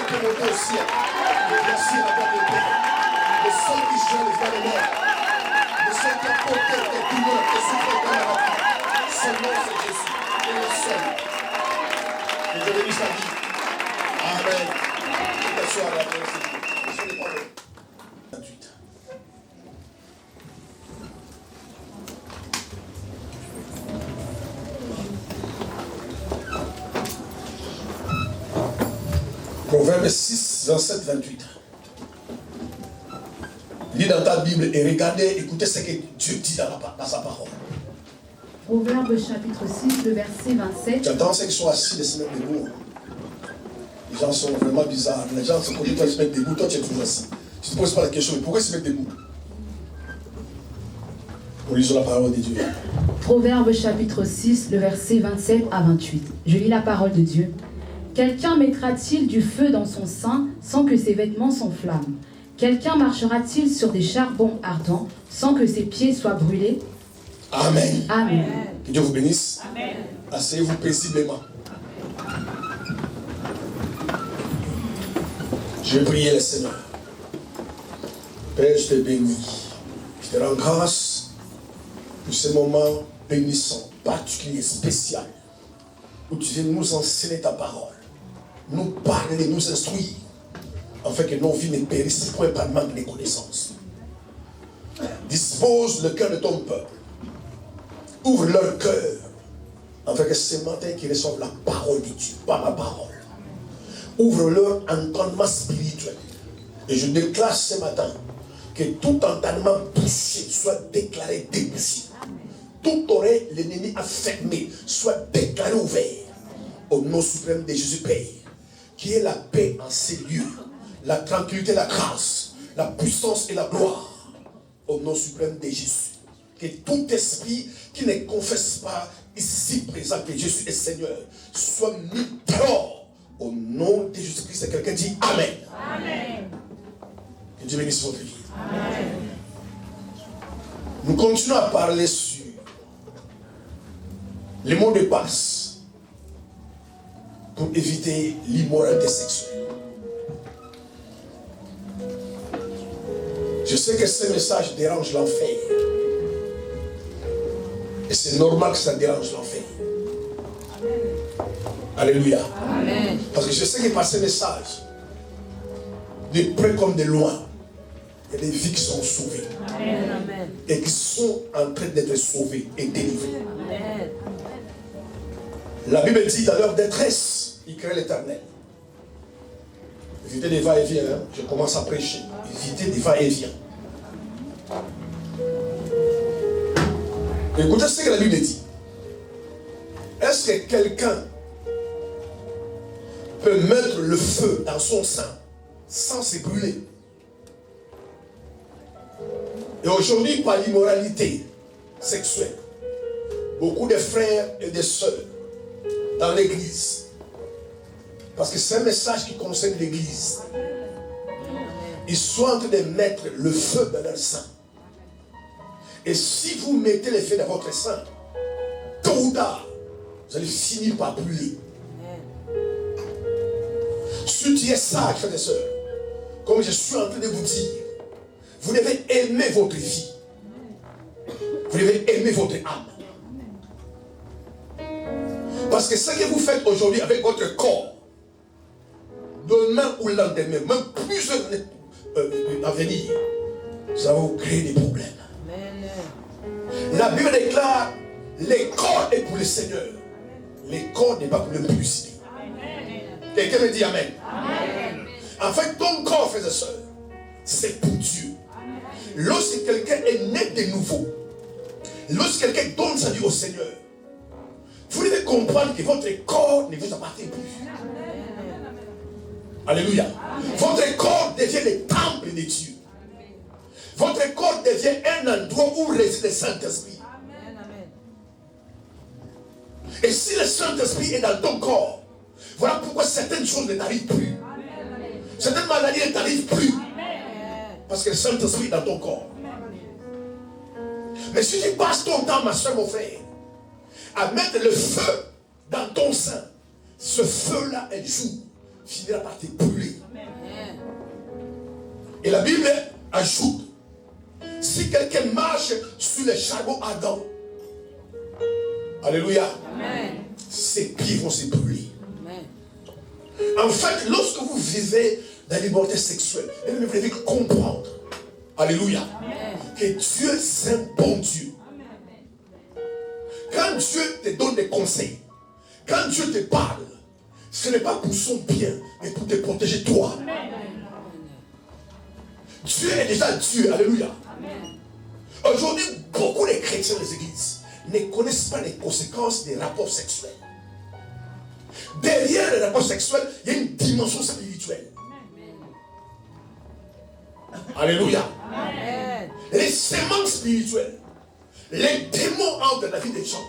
peut monter au ciel. Merci à la bonne paix. Le sang qui gèle les animaux. Le sang qui a porté tes douleurs, tes souffrances dans la vie. Son nom c'est Jésus. Et le seul. Que Dieu bénisse ta vie. Amen. Merci à la bonne paix. Monsieur le Père. 28. Proverbe 6, 27, 28. Lis dans ta Bible et regardez, écoutez ce que Dieu dit dans sa parole. Proverbe chapitre 6, le verset 27. J'attends ceux qui sont assis de se mettre debout. Les gens sont vraiment bizarres. Les gens se connaissent, toi tu se mettre debout, toi tu es toujours assis. Tu ne te poses pas la question, mais pourquoi se mettre debout? Nous lisons la parole de Dieu. Proverbe chapitre 6, le verset 27 à 28. Je lis la parole de Dieu. Quelqu'un mettra-t-il du feu dans son sein sans que ses vêtements s'enflamment? Quelqu'un marchera-t-il sur des charbons ardents sans que ses pieds soient brûlés? Amen. Amen. Que Dieu vous bénisse. Amen. Asseyez-vous paisiblement. Je vais prier le Seigneur. Père, je te bénis. Je te rends grâce pour ce moment bénissant, particulier, spécial, où tu viens nous enseigner ta parole, nous parler, nous instruire, afin que nos vies ne périssent point par manque de connaissances. Dispose le cœur de ton peuple. Ouvre leur cœur, afin que ce matin qu'ils reçoivent la parole de Dieu, pas ma parole. Ouvre leur entendement spirituel. Et je déclare ce matin que tout entendement bouché soit déclaré débouché. Toute oreille, l'ennemi a fermé, soit déclaré ouvert. Au nom suprême de Jésus Père, qui est la paix en ces lieux, la tranquillité, la grâce, la puissance et la gloire. Au nom suprême de Jésus. Que tout esprit qui ne confesse pas ici présent que Jésus est Seigneur soit mis dehors. Au nom de Jésus-Christ, quelqu'un dit Amen. Amen. Que Dieu bénisse votre vie. Amen. Nous continuons à parler sur les mots de passe pour éviter l'immoralité sexuelle. Je sais que ce message dérange l'enfer. Et c'est normal que ça dérange l'enfer. Alléluia. Amen. Parce que je sais que par ce message, de près comme de loin, il y a des vies qui sont sauvées. Amen. Et qui sont en train d'être sauvées et délivrées. Amen. La Bible dit dans leur détresse, il crée l'Éternel. Évitez des va-et-vient, hein? Je commence à prêcher. Évitez des va-et-vient. Écoutez ce que la Bible dit. Est-ce que quelqu'un peut mettre le feu dans son sein sans se brûler? Et aujourd'hui, par l'immoralité sexuelle, beaucoup de frères et de sœurs dans l'église, parce que c'est un message qui concerne l'église, ils sont en train de mettre le feu dans leur sein. Et si vous mettez le feu dans votre sein, tôt ou tard, vous allez finir par brûler. Si tu es sage, frères et sœurs, comme je suis en train de vous dire, vous devez aimer votre vie. Vous devez aimer votre âme. Parce que ce que vous faites aujourd'hui avec votre corps, demain ou lendemain, même plusieurs années à venir, ça va vous créer des problèmes. La Bible déclare, les corps est pour le Seigneur. Les corps n'est pas pour le publicité. Quelqu'un me dit Amen. Amen. En fait, ton corps, frères et sœurs, c'est pour Dieu. Lorsque quelqu'un est né de nouveau, lorsque quelqu'un donne sa vie au Seigneur, vous devez comprendre que votre corps ne vous appartient plus. Alléluia. Votre corps devient le temple de Dieu. Votre corps devient un endroit où réside le Saint-Esprit. Et si le Saint-Esprit est dans ton corps, voilà pourquoi certaines choses ne t'arrivent plus. Certaines maladies ne t'arrivent plus. Parce que le Saint-Esprit est dans ton corps. Mais si tu passes ton temps, ma soeur, mon frère, à mettre le feu dans ton sein, ce feu-là, un jour, finira par te brûler. Et la Bible ajoute, si quelqu'un marche sur les charbons ardents, alléluia, ses pieds vont se brûler. En fait, lorsque vous vivez dans l'immoralité sexuelle, vous devez comprendre, alléluia, que Dieu c'est un bon Dieu. Quand Dieu te donne des conseils, quand Dieu te parle, ce n'est pas pour son bien, mais pour te protéger toi. Dieu est déjà Dieu, alléluia. Aujourd'hui, beaucoup de chrétiens des églises ne connaissent pas les conséquences des rapports sexuels. Derrière les rapports sexuels, il y a une dimension spirituelle. Alléluia. Les semences spirituelles, les démons entrent dans la vie des gens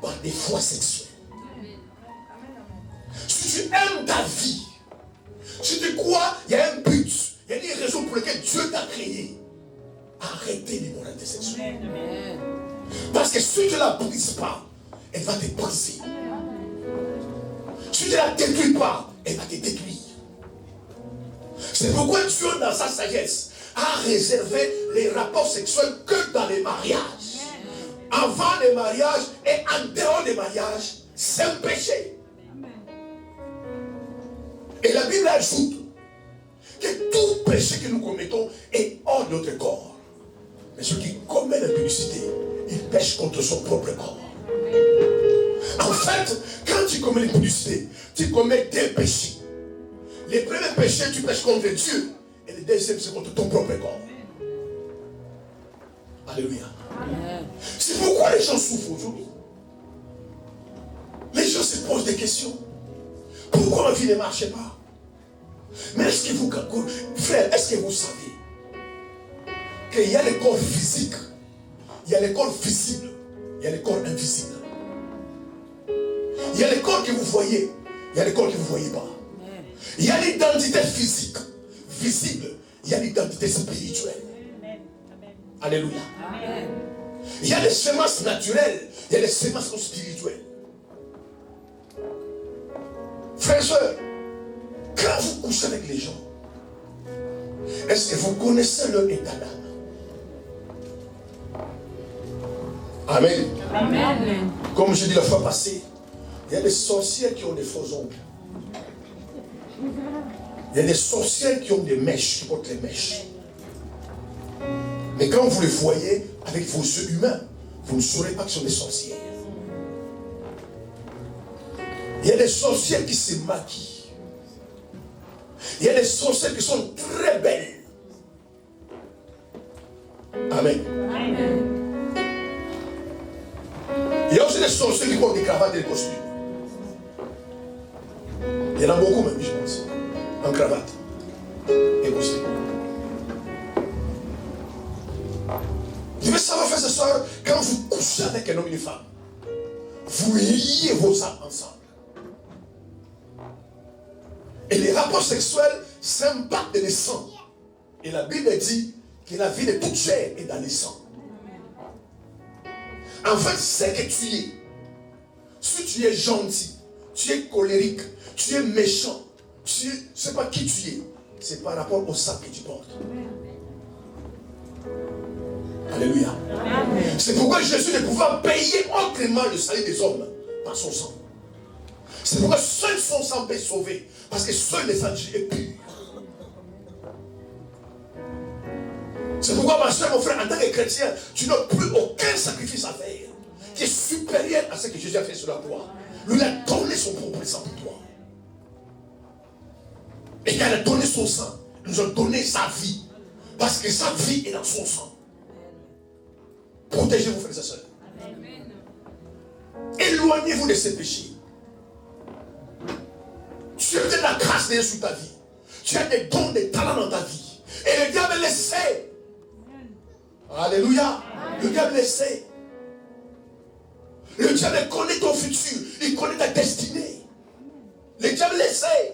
par des voies sexuelles. Si tu aimes ta vie, si tu crois, il y a un but, il y a des raisons pour lesquelles Dieu t'a créé. Arrêtez l'immoralité sexuelle. Parce que si tu ne la brises pas, elle va te briser. Si tu ne la détruis pas, elle va te détruire. C'est pourquoi Dieu, dans sa sagesse, a réservé les rapports sexuels que dans les mariages. Avant les mariages et en dehors des mariages, c'est un péché. Et la Bible ajoute que tout péché que nous commettons est hors de notre corps. Mais celui qui commet l'impudicité, il pêche contre son propre corps. En fait, quand tu commets l'impudicité, tu commets deux péchés. Les premiers péchés, tu pêches contre Dieu. Et le deuxième, c'est contre ton propre corps. Alléluia. C'est pourquoi les gens souffrent aujourd'hui. Les gens se posent des questions. Pourquoi ma vie ne marche pas? Mais est-ce que vous, frère, est-ce que vous savez qu'il y a les corps physiques, il y a les corps visibles, il y a les corps invisibles. Il y a les corps que vous voyez, il y a les corps que vous ne voyez pas. Il y a l'identité physique, visible, il y a l'identité spirituelle. Alléluia. Il y a les semences naturelles, il y a les semences spirituelles. Frères et sœurs, quand vous couchez avec les gens, est-ce que vous connaissez leur état d'âme? Amen. Amen. Comme je dis la fois passée, il y a des sorcières qui ont des faux ongles. Il y a des sorcières qui ont des mèches, qui portent les mèches. Mais quand vous les voyez avec vos yeux humains, vous ne saurez pas que ce sont des sorcières. Il y a des sorcières qui se maquillent. Il y a des sorcières qui sont très belles. Amen. Amen. Il y a aussi des sorciers qui portent des cravates et des costumes. Il y en a beaucoup même, je pense. En cravate et costume. Je veux savoir, frères et sœurs, quand vous couchez avec un homme et une femme, vous liez vos âmes ensemble. Et les rapports sexuels s'impactent dans les sangs. Et la Bible dit que la vie de toute chair est dans les sangs. En fait, c'est que tu es. Si tu es gentil, tu es colérique, tu es méchant, je ne sais pas qui tu es. C'est par rapport au sang que tu portes. Alléluia. C'est pourquoi Jésus ne pouvait payer autrement le salut des hommes par son sang. C'est pourquoi seul son sang peut sauver. Parce que seul l'évangile est pur. C'est pourquoi ma soeur, mon frère, en tant que chrétien, tu n'as plus aucun sacrifice à faire qui est supérieur à ce que Jésus a fait sur la croix. Lui a donné son propre sang pour toi. Et quand il a donné son sang, il nous a donné sa vie. Parce que sa vie est dans son sang. Protégez-vous, frères et sœurs. Éloignez-vous de ces péchés. Tu as de la grâce de Dieu sur ta vie. Tu as des dons, des talents dans ta vie. Et le diable le sait. Alléluia. Le diable le sait. Le diable connaît ton futur. Il connaît ta destinée. Le diable le sait.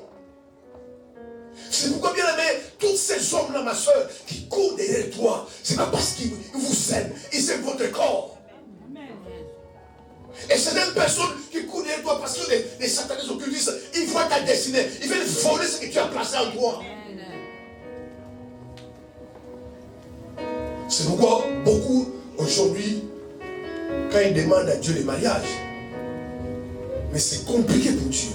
C'est pourquoi, bien aimé, tous ces hommes-là, ma soeur, qui courent derrière toi, c'est pas parce qu'ils vous aiment. Ils aiment votre corps. Et certaines personnes qui courent derrière toi parce que les satanistes occultistes, ils voient ta destinée. Ils veulent voler ce que tu as placé en toi. C'est pourquoi beaucoup aujourd'hui, quand ils demandent à Dieu le mariage, mais c'est compliqué pour Dieu.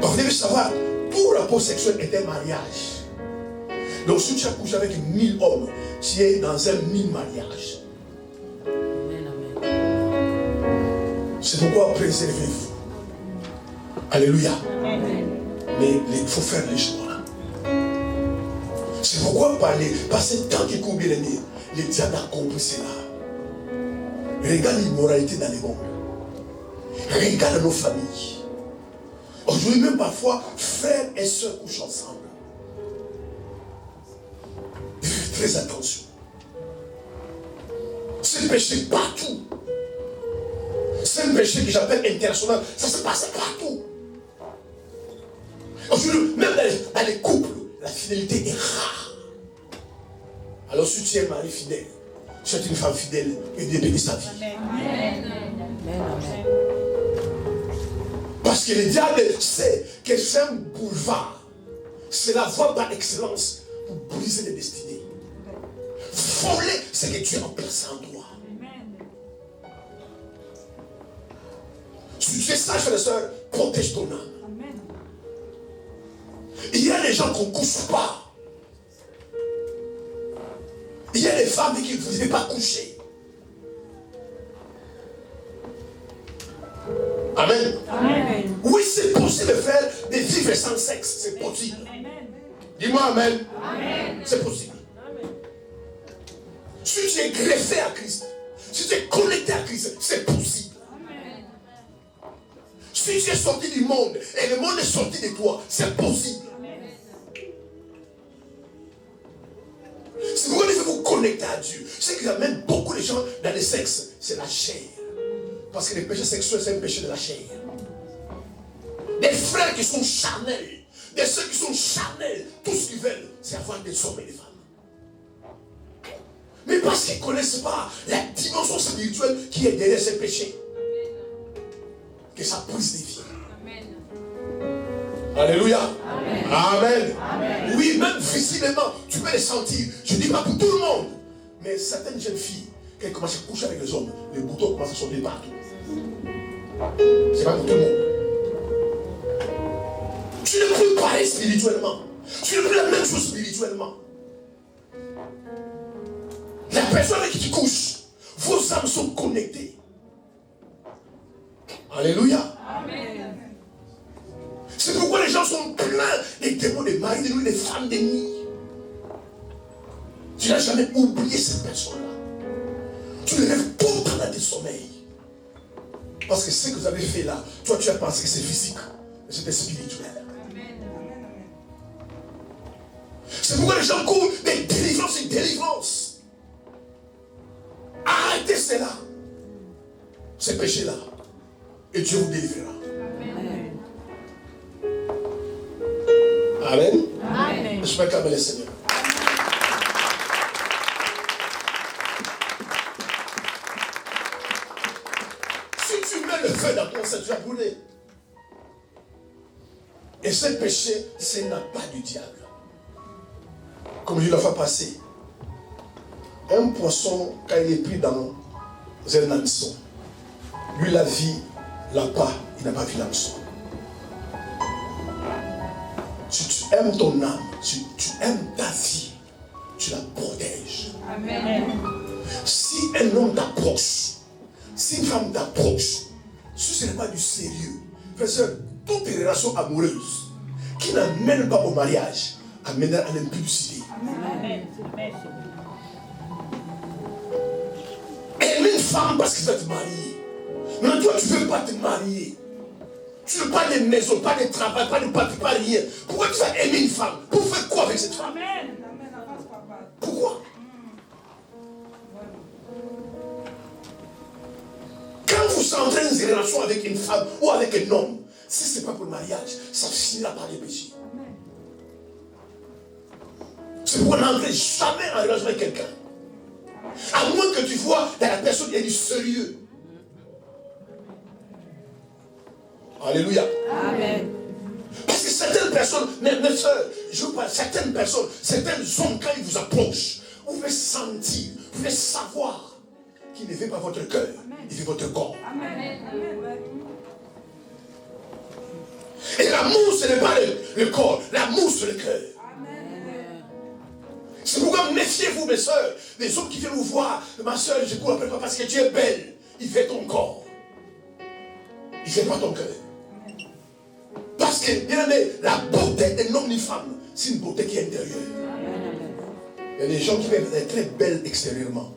Donc vous devez savoir, tout rapport sexuel est un mariage. Donc si tu as couché avec 1000 hommes, tu es dans un 1000 mariages. C'est pourquoi préservez-vous. Alléluia. Mais il faut faire les choix. C'est pourquoi par ce temps qui court bien aimé, le diable a compris cela. Regarde l'immoralité dans les mondes. Regarde nos familles. Aujourd'hui même parfois, frères et sœurs couchent ensemble. Faites très attention. C'est le péché partout. C'est un péché que j'appelle international. Ça se passe partout. Aujourd'hui, même dans les couples, la fidélité est rare. Alors si tu es un mari fidèle, tu es une femme fidèle, et Dieu bénit sa vie. Amen. Parce que le diable sait que c'est un boulevard. C'est la voie par excellence pour briser les destinées. Voler ce que Dieu a placé en toi. Si tu es sage, frère et soeur, protège ton âme. Amen. Il y a des gens qu'on ne couche pas. Il y a des femmes qui ne devaient pas coucher. Amen. Amen. Oui, c'est possible, frère, de vivre sans sexe. C'est possible. Dis-moi amen. Amen. C'est possible. Amen. Si tu es greffé à Christ, si tu es connecté à Christ, c'est possible. Si tu es sorti du monde et le monde est sorti de toi, c'est possible. C'est pourquoi il faut vous connecter à Dieu. Ce qui amène beaucoup de gens dans le sexe, c'est la chair. Parce que le péché sexuel, c'est un péché de la chair. Des frères qui sont charnels, des sœurs qui sont charnels, tout ce qu'ils veulent, c'est avoir des hommes et des femmes. Mais parce qu'ils ne connaissent pas la dimension spirituelle qui est derrière ces péchés. Que ça brise des vies. Amen. Alléluia. Amen. Amen. Amen. Oui, même visiblement, tu peux les sentir. Je ne dis pas pour tout le monde. Mais certaines jeunes filles, quand elles commencent à coucher avec les hommes, les boutons commencent à sauter partout. C'est pas pour tout le monde. Tu ne peux pas parler spirituellement. Tu ne peux la même chose spirituellement. La personne avec qui tu couches, vos âmes sont connectées. Alléluia. Amen. C'est pourquoi les gens sont pleins des démons de mari de nuit, des femmes de nuit. Tu n'as jamais oublié cette personne-là. Tu les rêves tout le temps dans tes sommeils. Parce que ce que vous avez fait là, toi tu as pensé que c'est physique, mais c'était spirituel. C'est pourquoi les gens courent des délivrances et délivrances. Arrêtez cela. Ces péchés-là. Et Dieu vous délivrera. Amen. Amen. Amen. Je vais acclamer le Seigneur. Si tu mets le feu dans ton sein, tu vas brûler. Et ce péché, ce n'est pas du diable. Comme je l'ai fait passer. Un poisson, quand il est pris dans un hameçon, lui la vie l'a pas, il n'a pas vu l'hameçon. Si tu aimes ton âme, si tu aimes ta vie, tu la protèges. Amen. Si un homme t'approche, si une femme t'approche, si ce n'est pas du sérieux, frère, toutes les relations amoureuses qui n'amènent pas au mariage amènent à l'impudicité. Amen. Aimer une femme parce qu'elle va te marier. Mais toi, tu ne veux pas te marier. Tu ne veux pas de maison, pas de travail, pas de papier, pas rien. Pourquoi tu vas aimer une femme? Pour faire quoi avec cette femme? Amen. Pourquoi? Quand vous entrez dans une relation avec une femme ou avec un homme, si ce n'est pas pour le mariage, ça finira par les péchés. C'est pourquoi on n'entre jamais en relation avec quelqu'un. À moins que tu vois dans la personne, il y a du sérieux. Alléluia. Amen. Parce que certaines personnes, mes soeurs, je vous parle, certaines personnes, certaines hommes, quand ils vous approchent, vous pouvez sentir, vous pouvez savoir qu'il ne veut pas votre cœur, il veut votre corps. Amen. Et l'amour, ce n'est pas le corps, l'amour, c'est le cœur. C'est pourquoi méfiez-vous, mes soeurs, les hommes qui viennent vous voir, ma soeur, je ne l'appelle pas parce que tu es belle, il veut ton corps. Il ne veut pas ton cœur. Parce que, bien aimé, la beauté d'un homme ni femme, c'est une beauté qui est intérieure. Il y a des gens qui peuvent être très belles extérieurement,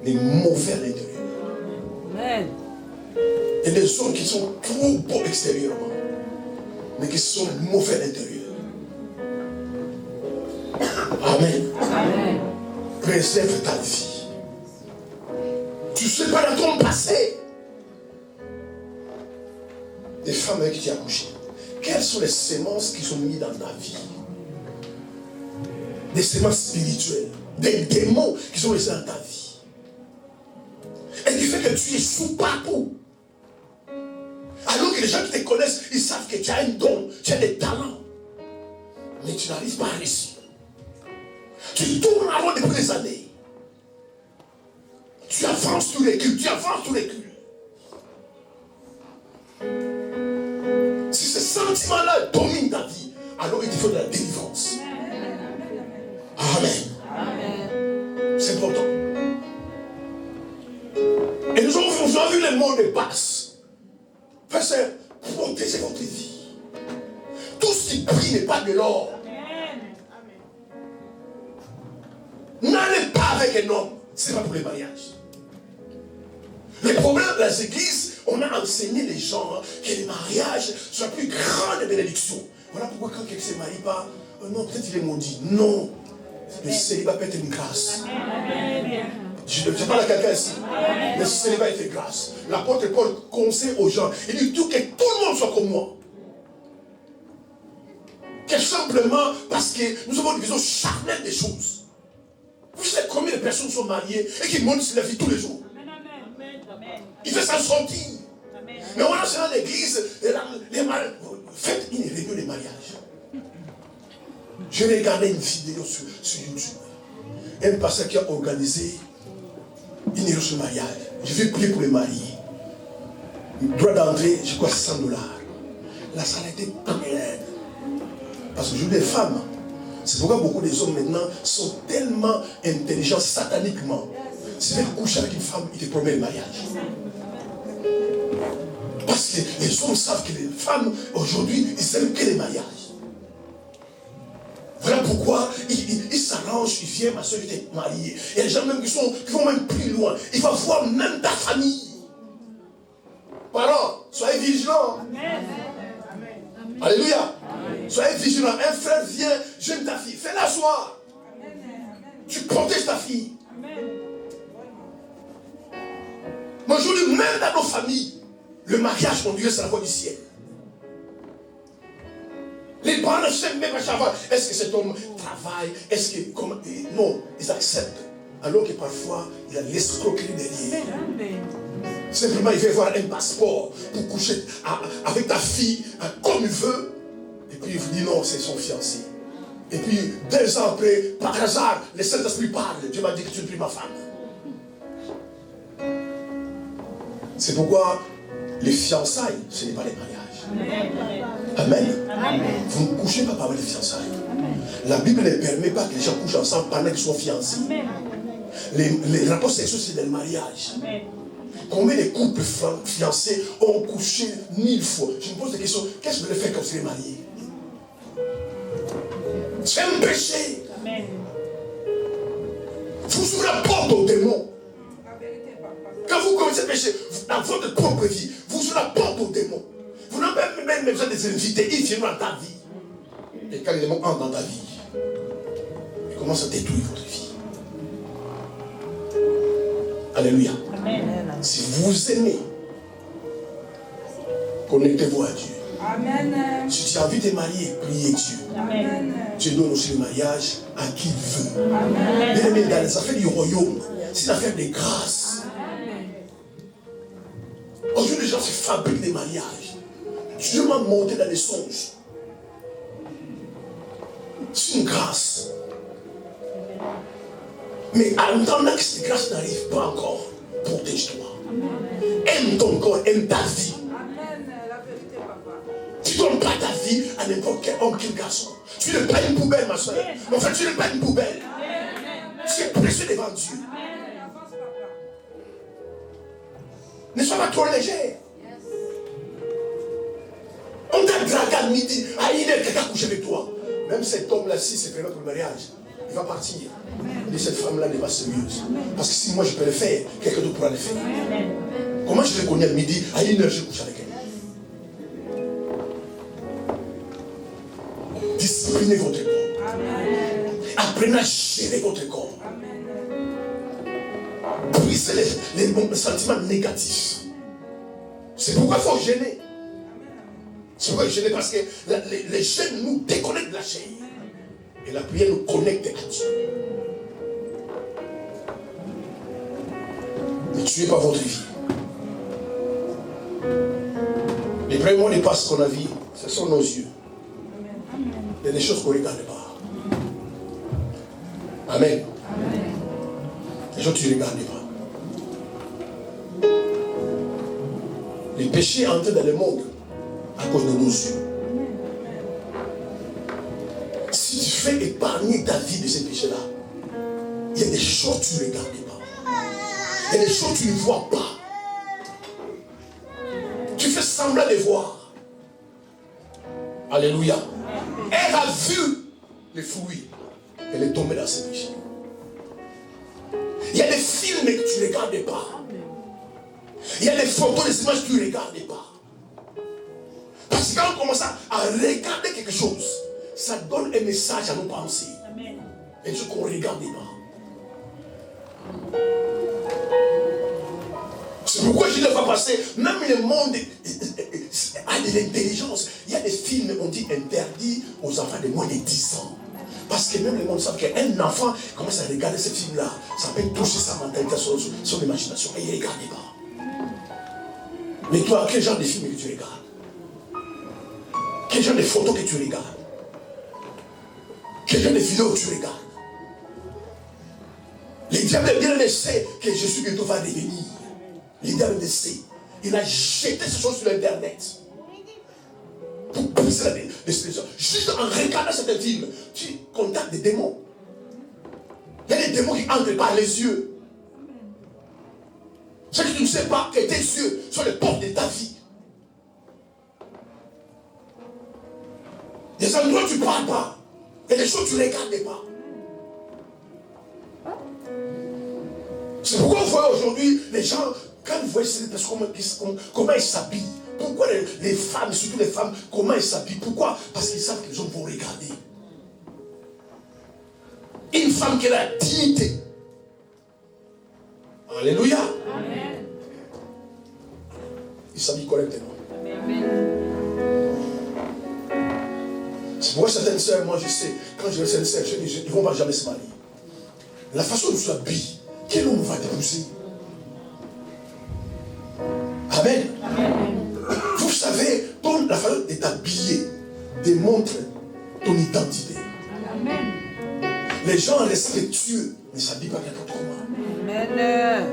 mais mauvais à l'intérieur. Amen. Il y a des hommes qui sont trop beaux extérieurement, mais qui sont mauvais à l'intérieur. Amen. Amen. Préserve ta vie. Tu ne sais pas dans ton passé. Des femmes avec qui tu as couché. Quelles sont les semences qui sont mises dans ta vie? Des semences spirituelles. Des démons qui sont restés dans ta vie. Et qui fait que tu échoues partout. Alors que les gens qui te connaissent, ils savent que tu as un don, tu as des talents. Mais tu n'arrives pas à réussir. Tu tournes en rond depuis des années. Tu avances, tu recules, tu avances, tu recules. Si ce sentiment-là domine ta vie, alors il te faut de la délivrance. Amen. Amen. C'est important. Et nous avons vu les mots de base. Frère, protégez votre vie. Tout ce qui brille n'est pas de l'or. N'allez pas avec un homme, ce n'est pas pour le mariage. Le problème dans les églises, on a enseigné les gens que le mariage soit la plus grande bénédiction. Voilà pourquoi quand quelqu'un ne se marie pas, non, peut-être il est maudit. Non, le célibat peut être une grâce. Je parle à quelqu'un ici. Le célibat est une grâce. L'apôtre Paul conseille aux gens, il dit tout que tout le monde soit comme moi. Que simplement parce que nous avons une vision charnelle des choses. Vous savez combien de personnes sont mariées et qui montent sur la vie tous les jours? Il fait ça sortir. Mais on a dans l'église, faites une réunion de mariage. Je regardais une vidéo sur YouTube. Un pasteur qui a organisé une réunion sur le mariage. Je vais prier pour les mariés. Le droit d'entrée, je crois, $100. La salle était pleine. Parce que je veux des femmes. C'est pourquoi beaucoup des hommes maintenant sont tellement intelligents sataniquement. Si tu veux coucher avec une femme, il te promet le mariage. Parce que les hommes savent que les femmes, aujourd'hui, ils aiment que les mariages. Voilà pourquoi ils s'arrangent, ils viennent, ma soeur, ils étaient mariés. Il y a des gens même qui vont même plus loin. Il va voir même ta famille. Parents, soyez vigilants. Amen. Alléluia. Soyez vigilants. Un frère vient, j'aime ta fille. Fais-la soir. Tu protèges ta fille. Mais aujourd'hui, même dans nos familles, le mariage, mon Dieu, c'est la voie du ciel. Les parents ne savent même pas savoir. Est-ce que cet homme travaille? Est-ce que. Non, ils acceptent. Alors que parfois, il y a l'escroquerie derrière. Simplement, il veut avoir un passeport pour coucher avec ta fille comme il veut. Et puis il vous dit non, c'est son fiancé. Et puis 2 ans après, par hasard, le Saint-Esprit parle. Dieu m'a dit que tu n'es plus ma femme. C'est pourquoi les fiançailles, ce n'est pas les mariages. Amen. Amen. Vous ne couchez pas par les fiançailles. Amen. La Bible ne permet pas que les gens couchent ensemble pendant qu'ils sont fiancés. Les rapports sexuels, c'est le mariage. Amen. Combien de couples fiancés ont couché 1000 fois? Je me pose des questions. Qu'est-ce que vous voulez faire quand vous êtes mariés? C'est un péché. Amen. Vous ouvrez la porte aux démons. Quand vous commettez ce péché, dans votre propre vie, vous ouvrez la porte aux démons. Vous n'avez même besoin de les inviter. Ils viennent dans ta vie. Et quand les démons entrent dans ta vie, ils commencent à détruire votre vie. Alléluia. Amen. Si vous aimez, connectez-vous à Dieu. Amen. Si tu as envie de te marier, priez Dieu. Amen. Dieu donne aussi le mariage à qui il veut. Amen. Bien aimé, dans les affaires du royaume, c'est une affaire de grâce. Aujourd'hui, les gens se fabriquent des mariages. Dieu m'a monté dans les songes. C'est une grâce. Mais en attendant que cette grâce n'arrive pas encore, protège-toi. Aime ton corps, aime ta vie. Tu ne donnes pas ta vie à n'importe quel homme, quel garçon. Tu n'es pas une poubelle, ma soeur. En fait, tu n'es pas une poubelle. Tu es précieux devant Dieu. Ne sois pas trop léger. On t'a dragué à midi, à une heure, quelqu'un couche avec toi. Même cet homme-là, si c'est prévu pour le mariage, il va partir. Et cette femme-là n'est pas sérieuse. Parce que si moi je peux le faire, quelqu'un d'autre pourra le faire. Comment je l'ai connu à midi, à une heure, je couche avec elle. Disciplinez votre corps. Apprenez à gérer votre corps. Brisez les sentiments négatifs. C'est pourquoi il faut gêner. C'est pourquoi gêner, parce que les jeunes nous déconnectent de la chair. Et la prière nous connecte à Dieu. Ne tuez pas votre vie. Les premiers mots de passe qu'on a vu, ce sont nos yeux. Il y a des choses qu'on ne regarde pas. Amen. Les choses que tu ne regardes pas. Les péchés entrent dans le monde à cause de nos yeux. Si tu fais épargner ta vie de ces péchés-là, il y a des choses que tu ne regardes pas. Il y a des choses que tu ne vois pas. Tu fais semblant de voir. Alléluia. Elle a vu les fruits. Elle est tombée dans ses péchés. Il y a des films que tu ne regardes pas. Il y a des photos, des images que tu ne regardes pas. Parce que quand on commence à regarder quelque chose, ça donne un message à nos pensées. Et ce qu'on ne regarde pas. C'est pourquoi je ne vais pas passer. Même le monde a de l'intelligence. Il y a des films, on dit interdits aux enfants de moins de 10 ans. Parce que même le monde sait qu'un enfant commence à regarder ce film-là, ça peut toucher sa mentalité, son imagination. Et il ne regarde pas. Mais toi, quel genre de film que tu regardes? Quel genre de photos que tu regardes? Quel genre de vidéos que tu regardes? Le diable bien le sait que Jésus bientôt va revenir. Le diable le sait. Il a jeté ces choses sur l'internet. Pour briser la destruction. Juste en regardant certains films, tu contactes des démons. Il y a des démons qui entrent par les yeux. Ce que tu ne sais pas, que tes yeux sont les portes de ta vie. Des endroits où tu ne parles pas. Et des choses que tu ne regardes pas. C'est pourquoi vous voyez aujourd'hui les gens, quand vous voyez ces personnes, comment ils s'habillent. Pourquoi les femmes, surtout les femmes, comment elles s'habillent? Pourquoi? Parce qu'ils savent que les hommes vont regarder. Une femme qui a la dignité. Alléluia. Amen. Il s'habille correctement. Amen. C'est pourquoi certaines sœurs, moi je sais, quand je vais certaines sœurs, je dis, ils ne vont pas jamais se marier. La façon dont tu habilles, quel homme va t'épouser? Amen. Amen. Vous savez, la façon de t'habiller démontre ton identité. Amen. Les gens respectueux ne s'habillent pas n'importe comment. Amen.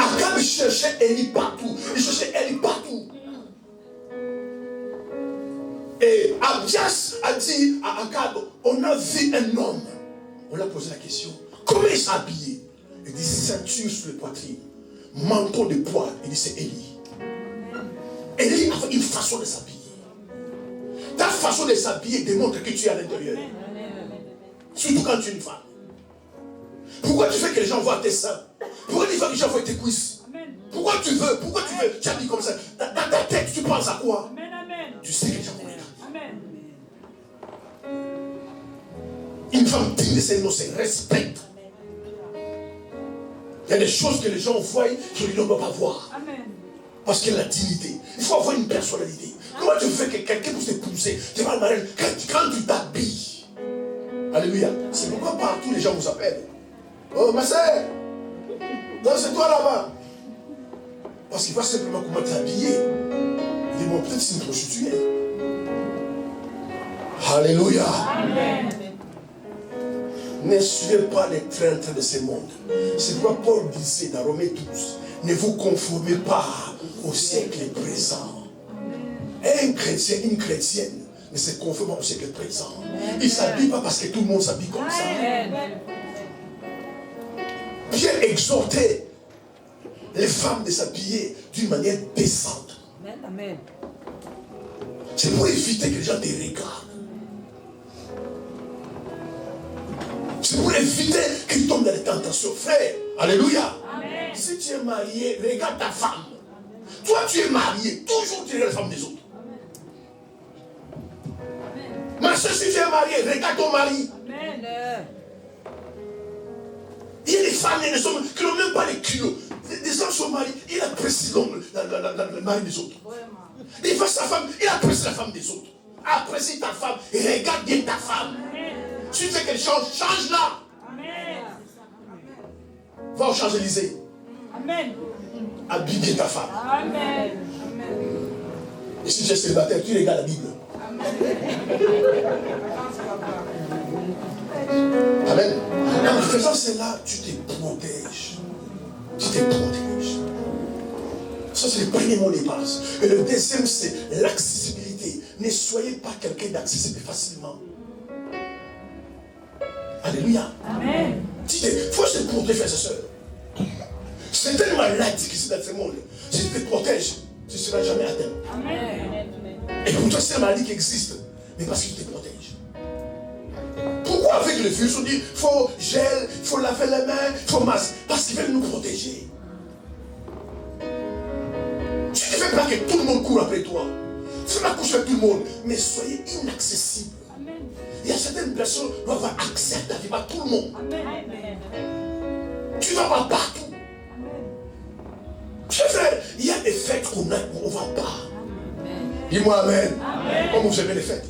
Akab cherchait Élie partout. Il cherchait Élie partout. Et Abdias a dit à Akab, on a vu un homme. On lui a posé la question, comment il s'est habillé? Il dit, ceinture sur le poitrine, manteau de poil. Il dit, c'est Élie. Élie avait une façon de s'habiller. Ta façon de s'habiller démontre que tu es à l'intérieur. Surtout quand tu es une femme. Pourquoi tu fais que les gens voient tes seins? Pourquoi tu fais que les gens voient tes cuisses? Pourquoi tu veux tu habilles comme ça? Dans ta tête, tu penses à quoi? Tu sais que les gens vont regarder. Une femme digne de ses noms se respecte. Il y a des choses que les gens voient qu'ils ne doivent pas voir. Parce qu'il y a la dignité. Il faut avoir une personnalité. Comment tu fais que quelqu'un puisse t'épouser? Tu vas le mariage quand tu t'habilles. Alléluia. C'est pourquoi partout les gens vous appellent. Oh ma soeur, non c'est toi là-bas. Parce qu'il voit simplement comment t'habiller. dis, bon, peut-être c'est une prostituée. Alléluia. Amen. Ne suivez pas les craintes de ce monde. C'est quoi Paul disait dans Romains 12. Ne vous conformez pas au siècle présent. Un chrétien, une chrétienne ne se conforme pas au siècle présent. Il ne s'habille pas parce que tout le monde s'habille comme ça. Pierre exhortait les femmes de s'habiller d'une manière décente. Amen. C'est pour éviter que les gens te regardent. C'est pour éviter qu'ils tombent dans les tentations. Frère, alléluia. Amen. Si tu es marié, regarde ta femme. Toi, tu es marié, toujours tu regardes la femme des autres. Ma soeur, si tu es marié, regarde ton mari. Amen. Il y a des femmes et des hommes qui n'ont même pas les kilos. Des hommes sont mariés, il apprécie le mari des autres. Il voit sa femme, il apprécie la femme des autres. Apprécie ta femme et regarde bien ta femme. Si tu fais quelque chose, change-la. Va au Champs-Élysées. Amen. Habille bien ta femme. Amen. Et si tu es célibataire, tu regardes la Bible. Amen. En faisant cela, tu te protèges. Tu te protèges. Ça, c'est le premier mot de base. Et le deuxième, c'est l'accessibilité. Ne soyez pas quelqu'un d'accessible facilement. Alléluia. Amen. Il faut se protéger, frères et sœurs. C'est une maladie qui se dans ce monde. Si tu te protèges, tu ne seras jamais atteint. Amen. Et pour toi, c'est une maladie qui existe. Mais parce que tu te protèges. Pourquoi avec le virus, on dit il faut gel, il faut laver les mains, il faut masque? Parce qu'ils veulent nous protéger. Tu ne fais pas que tout le monde court après toi. Tu ne fais pas coucher avec tout le monde. Mais soyez inaccessibles. Il y a certaines personnes qui doivent avoir accès à ta vie, pas tout le monde. Tu ne vas pas partout. Chers frères, il y a des fêtes qu'on a, on ne va pas. Dis-moi amen. Comme vous aimez les fêtes.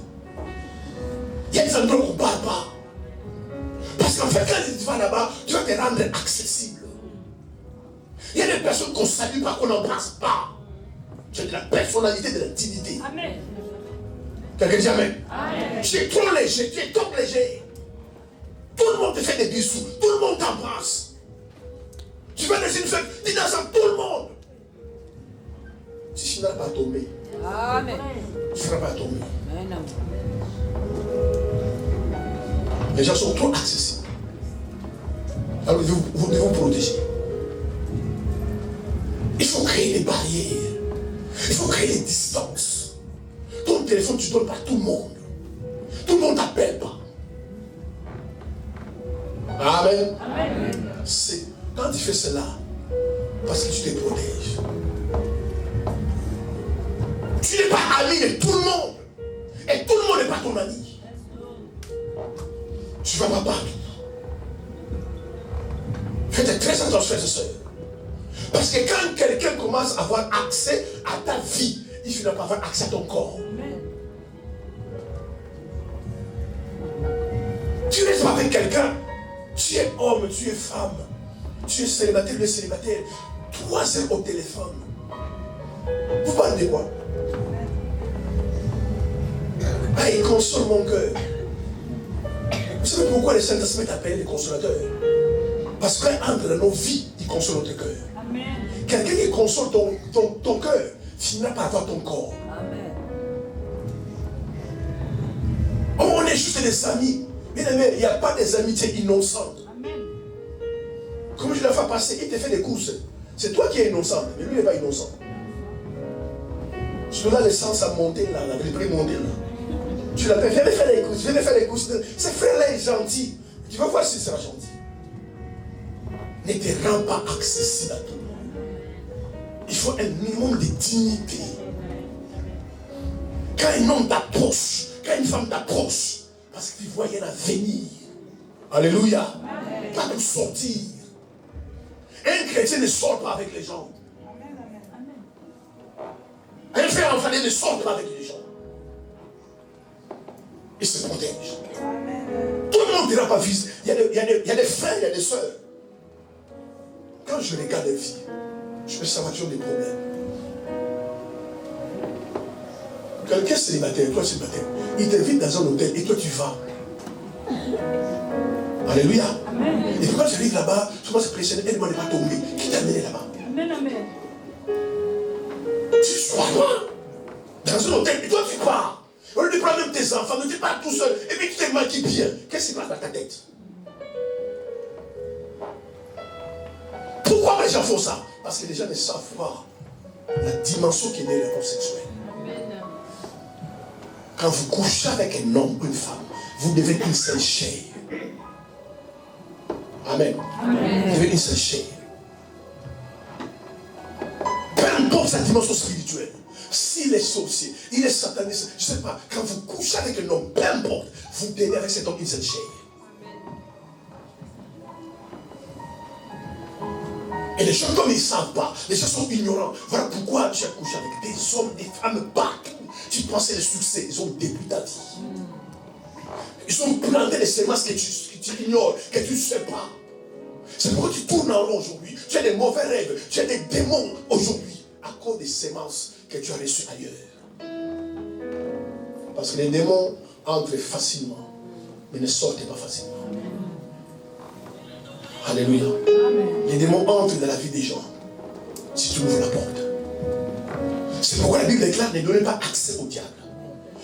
Il y a des endroits qu'on ne parle pas. Parce qu'en fait, quand tu vas là-bas, tu vas te rendre accessible. Il y a des personnes qu'on ne salue pas, qu'on n'embrasse pas. C'est de la personnalité, de l'intimité. Amen. Quelqu'un dit amen. Amen. Tu es trop léger, tu es trop léger. Tout le monde te fait des bisous, tout le monde t'embrasse. Tu vas dans une fête, tu danses avec tout le monde. Si tu n'as pas tombé, Amen. tu ne seras pas tombé. Amen. Les gens sont trop accessibles. Alors vous devez vous protéger. Il faut créer des barrières. Il faut créer des distances. Ton téléphone, tu ne donnes pas à tout le monde. Tout le monde ne t'appelle pas. Amen. C'est quand tu fais cela, parce que tu te protèges. Tu n'es pas ami de tout le monde. Et tout le monde n'est pas ton ami. Tu ne vas pas partout. Faites très attention, frères et sœurs. Parce que quand quelqu'un commence à avoir accès à ta vie, il finira par avoir accès à ton corps. Tu restes pas avec quelqu'un. Tu es homme, tu es femme. Tu es célibataire, tu es célibataire. 3 heures au téléphone. Vous parlez de quoi? Ah, il console mon cœur. Vous savez pourquoi les Saint-Esprit t'appellent les consolateurs? Parce qu'entre dans nos vies, il console notre cœur. Quelqu'un qui console ton cœur finira par avoir ton corps. Amen. On est juste des amis. Bien aimé, il n'y a pas des amitiés innocentes. Comme je l'ai fait passer, il te fait des courses. C'est toi qui es innocent, mais lui n'est pas innocent. Celui-là, l'essence a monté là, le prix monté là. Tu l'appelles, viens faire les courses, viens faire les courses. Ce frère-là est gentil. Tu vas voir s'il sera gentil. Ne te rends pas accessible à tout le monde. Il faut un minimum de dignité. Quand un homme t'approche, quand une femme t'approche, parce qu'il voit qu'il y a un avenir. Alléluia. Pas pour sortir. Un chrétien ne sort pas avec les gens. Un frère enflammé ne sort pas avec les gens. Il se protège. Tout le monde ne dira pas fils. Il y a des frères, il y a des sœurs. Quand je regarde les filles, je peux savoir qu'ils ont des problèmes. Quelqu'un célibataire, toi célibataire, il t'invite dans un hôtel et toi tu vas. Alléluia. Amen. Et puis quand tu arrives là-bas, tu commences à pressionner, elle ne va pas tomber. Qui t'a amené là-bas? Amen, amen. Tu sois loin dans un hôtel et toi tu pars. Au lieu de prendre même tes enfants, ne t'es pas tout seul. Et puis tu te maquilles bien. Qu'est-ce qui se passe dans ta tête? Pourquoi les gens font ça? Parce que les gens ne savent pas la dimension qui est née de l'accord sexuel. Quand vous couchez avec un homme ou une femme, vous devenez une seule chair. Amen. Amen. Vous devenez une seule chair. Peu importe sa dimension spirituelle, s'il est sorcier, il est sataniste, je ne sais pas, quand vous couchez avec un homme, peu importe, vous devenez avec cet homme une seule chair. Et les gens comme ils ne savent pas, les gens sont ignorants. Voilà pourquoi tu as couché avec des hommes, des femmes partout. Tu pensais le succès, ils ont détruit ta vie. Ils ont planté les semences que tu ignores, que tu ne sais pas. C'est pourquoi tu tournes en rond aujourd'hui. Tu as des mauvais rêves, tu as des démons aujourd'hui, à cause des semences que tu as reçues ailleurs. Parce que les démons entrent facilement, mais ne sortent pas facilement. Alléluia. Amen. Les démons entrent dans la vie des gens si tu ouvres la porte. C'est pourquoi la Bible déclare: ne donnez pas accès au diable.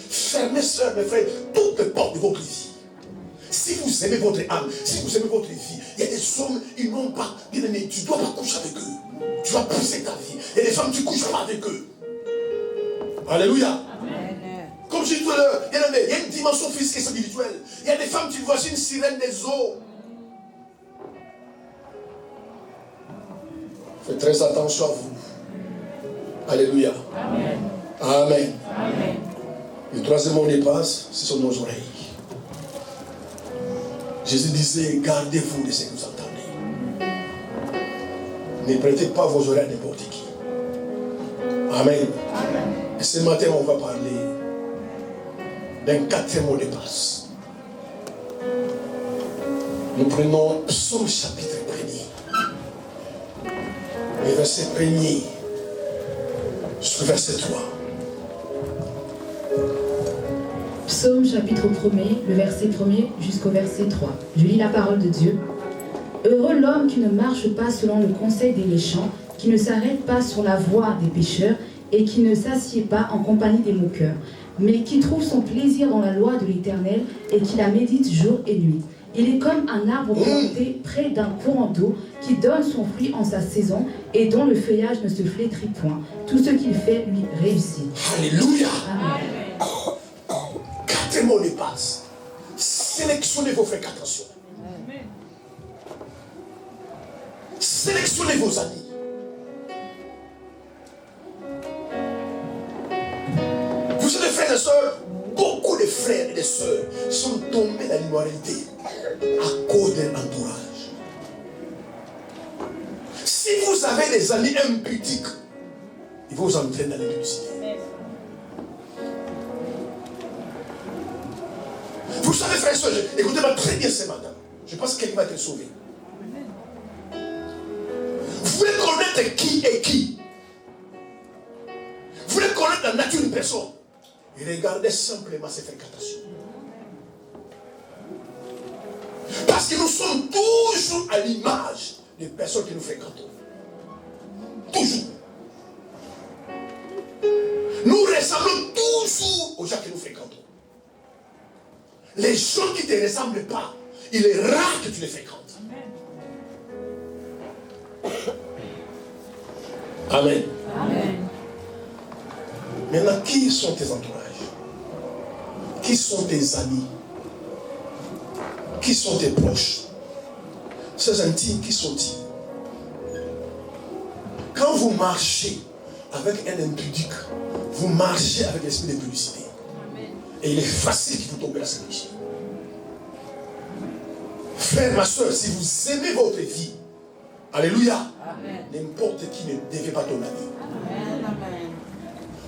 Fermez, sœurs, mes frères, toutes les portes de votre vie. Si vous aimez votre âme, si vous aimez votre vie, il y a des hommes, ils n'ont pas, bien aimé, tu ne dois pas coucher avec eux. Tu vas pousser ta vie. Et les femmes, tu ne couches pas avec eux. Alléluia. Amen. Comme je dis tout à l'heure, bien aimé, il y a une dimension physique et spirituelle. Il y a des femmes, tu vois, c'est une sirène des eaux. Faites très attention à vous. Alléluia. Amen. Amen. Amen. Le troisième mot dépasse, ce sont nos oreilles. Jésus disait: gardez-vous de ce que vous entendez. Ne prêtez pas vos oreilles à n'importe qui. Amen. Amen. Et ce matin, on va parler d'un quatrième mot de passe. Nous prenons Psaume chapitre 1er. Le verset 1er jusqu'au verset 3. Psaume chapitre 1er, le verset 1er jusqu'au verset 3. Je lis la parole de Dieu. Heureux l'homme qui ne marche pas selon le conseil des méchants, qui ne s'arrête pas sur la voie des pécheurs et qui ne s'assied pas en compagnie des moqueurs, mais qui trouve son plaisir dans la loi de l'Éternel et qui la médite jour et nuit. Il est comme un arbre planté près d'un courant d'eau qui donne son fruit en sa saison et dont le feuillage ne se flétrit point. Tout ce qu'il fait lui réussit. Alléluia. Amen. Quatrième mot de passe. Sélectionnez vos fréquentations. Sélectionnez vos amis. Vous savez, frères et sœurs, beaucoup de frères et de sœurs sont tombés dans l'immoralité à cause d'un entourage. Si vous avez des amis impudiques, ils vont vous entraîner dans l'impudicité. Vous savez, frères et sœurs, écoutez-moi très bien ce matin. Je pense que quelqu'un va être sauvé. Vous voulez connaître qui est qui? Vous voulez connaître la nature d'une personne? Et regardez simplement ses fréquentations. Parce que nous sommes toujours à l'image des personnes que nous fréquentons. Toujours. Nous ressemblons toujours aux gens que nous fréquentons. Les gens qui ne te ressemblent pas, il est rare que tu les fréquentes. Amen. Amen. Maintenant, qui sont tes entourages? Qui sont tes amis? Qui sont tes proches? Ces intimes, qui sont-ils? Quand vous marchez avec un impudique, vous marchez avec l'esprit de publicité. Et il est facile que vous tombez dans cette péché. Frère, ma soeur, si vous aimez votre vie, alléluia, n'importe qui ne devient pas ton ami. Amen.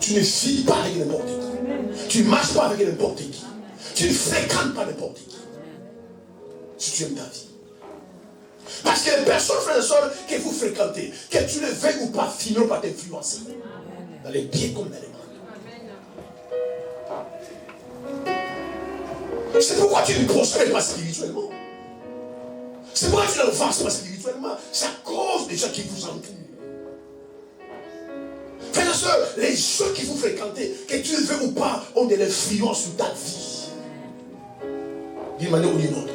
Tu ne vis pas avec n'importe qui. Tu ne marches pas avec n'importe qui. Tu ne fréquentes pas n'importe qui. Si tu aimes ta vie. Parce que les personnes, frères et sœurs, que vous fréquentez, que tu le veuilles ou pas, finiront par t'influencer. Dans les pieds comme dans les mains. C'est pourquoi tu ne prospères pas spirituellement. C'est pourquoi tu n'avances pas spirituellement. C'est à cause des gens qui vous entourent. Frères et sœurs, les gens qui vous fréquentez, que tu le veux ou pas, ont de l'influence sur ta vie. D'une manière ou d'une autre.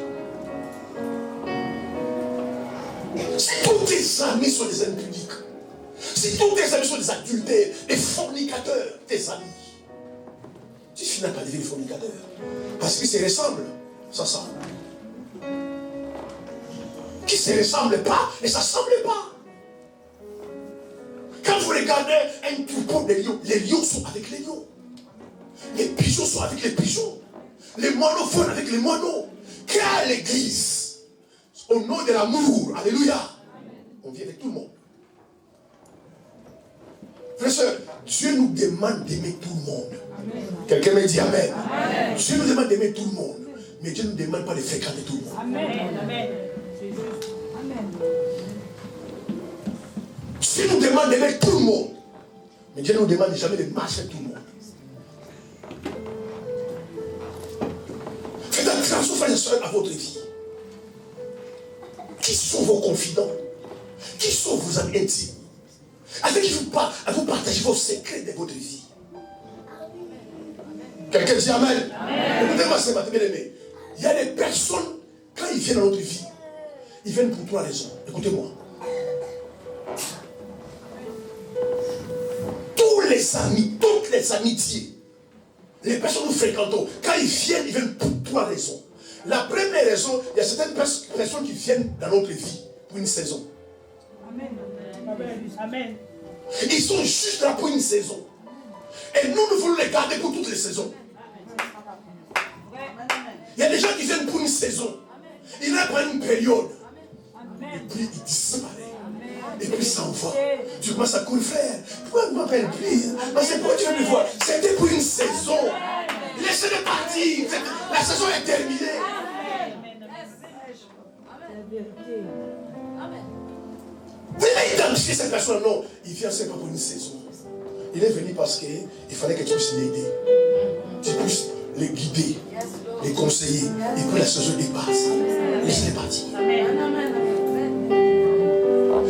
Si tous tes amis sont des impudiques, si tous tes amis sont des adultères, des fornicateurs, tes amis, tu finis par devenir fornicateur. Parce qu'ils se ressemblent, ça semble. Qui ne se ressemblent pas et ça ne semble pas. Quand vous regardez un troupeau de lions, les lions sont avec les lions. Les pigeons sont avec les pigeons. Les moineaux volent avec les moineaux. Car l'église, au nom de l'amour, alléluia, on vient avec tout le monde. Frères et sœurs, Dieu nous demande d'aimer tout le monde. Quelqu'un me dit Amen. Amen. Dieu nous demande d'aimer tout le monde. Mais Dieu ne nous demande pas de fréquenter tout le monde. Amen. Amen. Dieu nous demande d'aimer tout le monde. Mais Dieu ne nous demande jamais de marcher tout le monde. Faites attention, frères et sœurs, à votre vie. Qui sont vos confidents? Qui sont vos amis intimes? Avec qui vous partagez vos secrets de votre vie. Quelqu'un dit Amen. Écoutez-moi ce matin, bien aimé. Il y a des personnes, quand ils viennent dans notre vie, ils viennent pour 3 raisons. Écoutez-moi. Tous les amis, toutes les amitiés, les personnes que nous fréquentons, quand ils viennent pour 3 raisons. La première raison, il y a certaines personnes qui viennent dans notre vie pour une saison. Amen. Amen. Ils sont juste là pour une saison. Et nous voulons les garder pour toutes les saisons. Il y a des gens qui viennent pour une saison. Ils viennent pour une période. Et puis ils disparaissent. Et puis ça envoie. Tu commences à courir, frère. Pourquoi tu ne m'appelles plus? Parce que pourquoi tu veux me voir? C'était pour une saison. Laissez-les partir. La saison est terminée. Vous avez identifié cette personne? Non, il vient seulement pour une saison. Il est venu parce qu'il fallait que tu puisses l'aider. Tu puisses les guider, les conseiller. Et puis la saison dépasse. Laissez-les partir.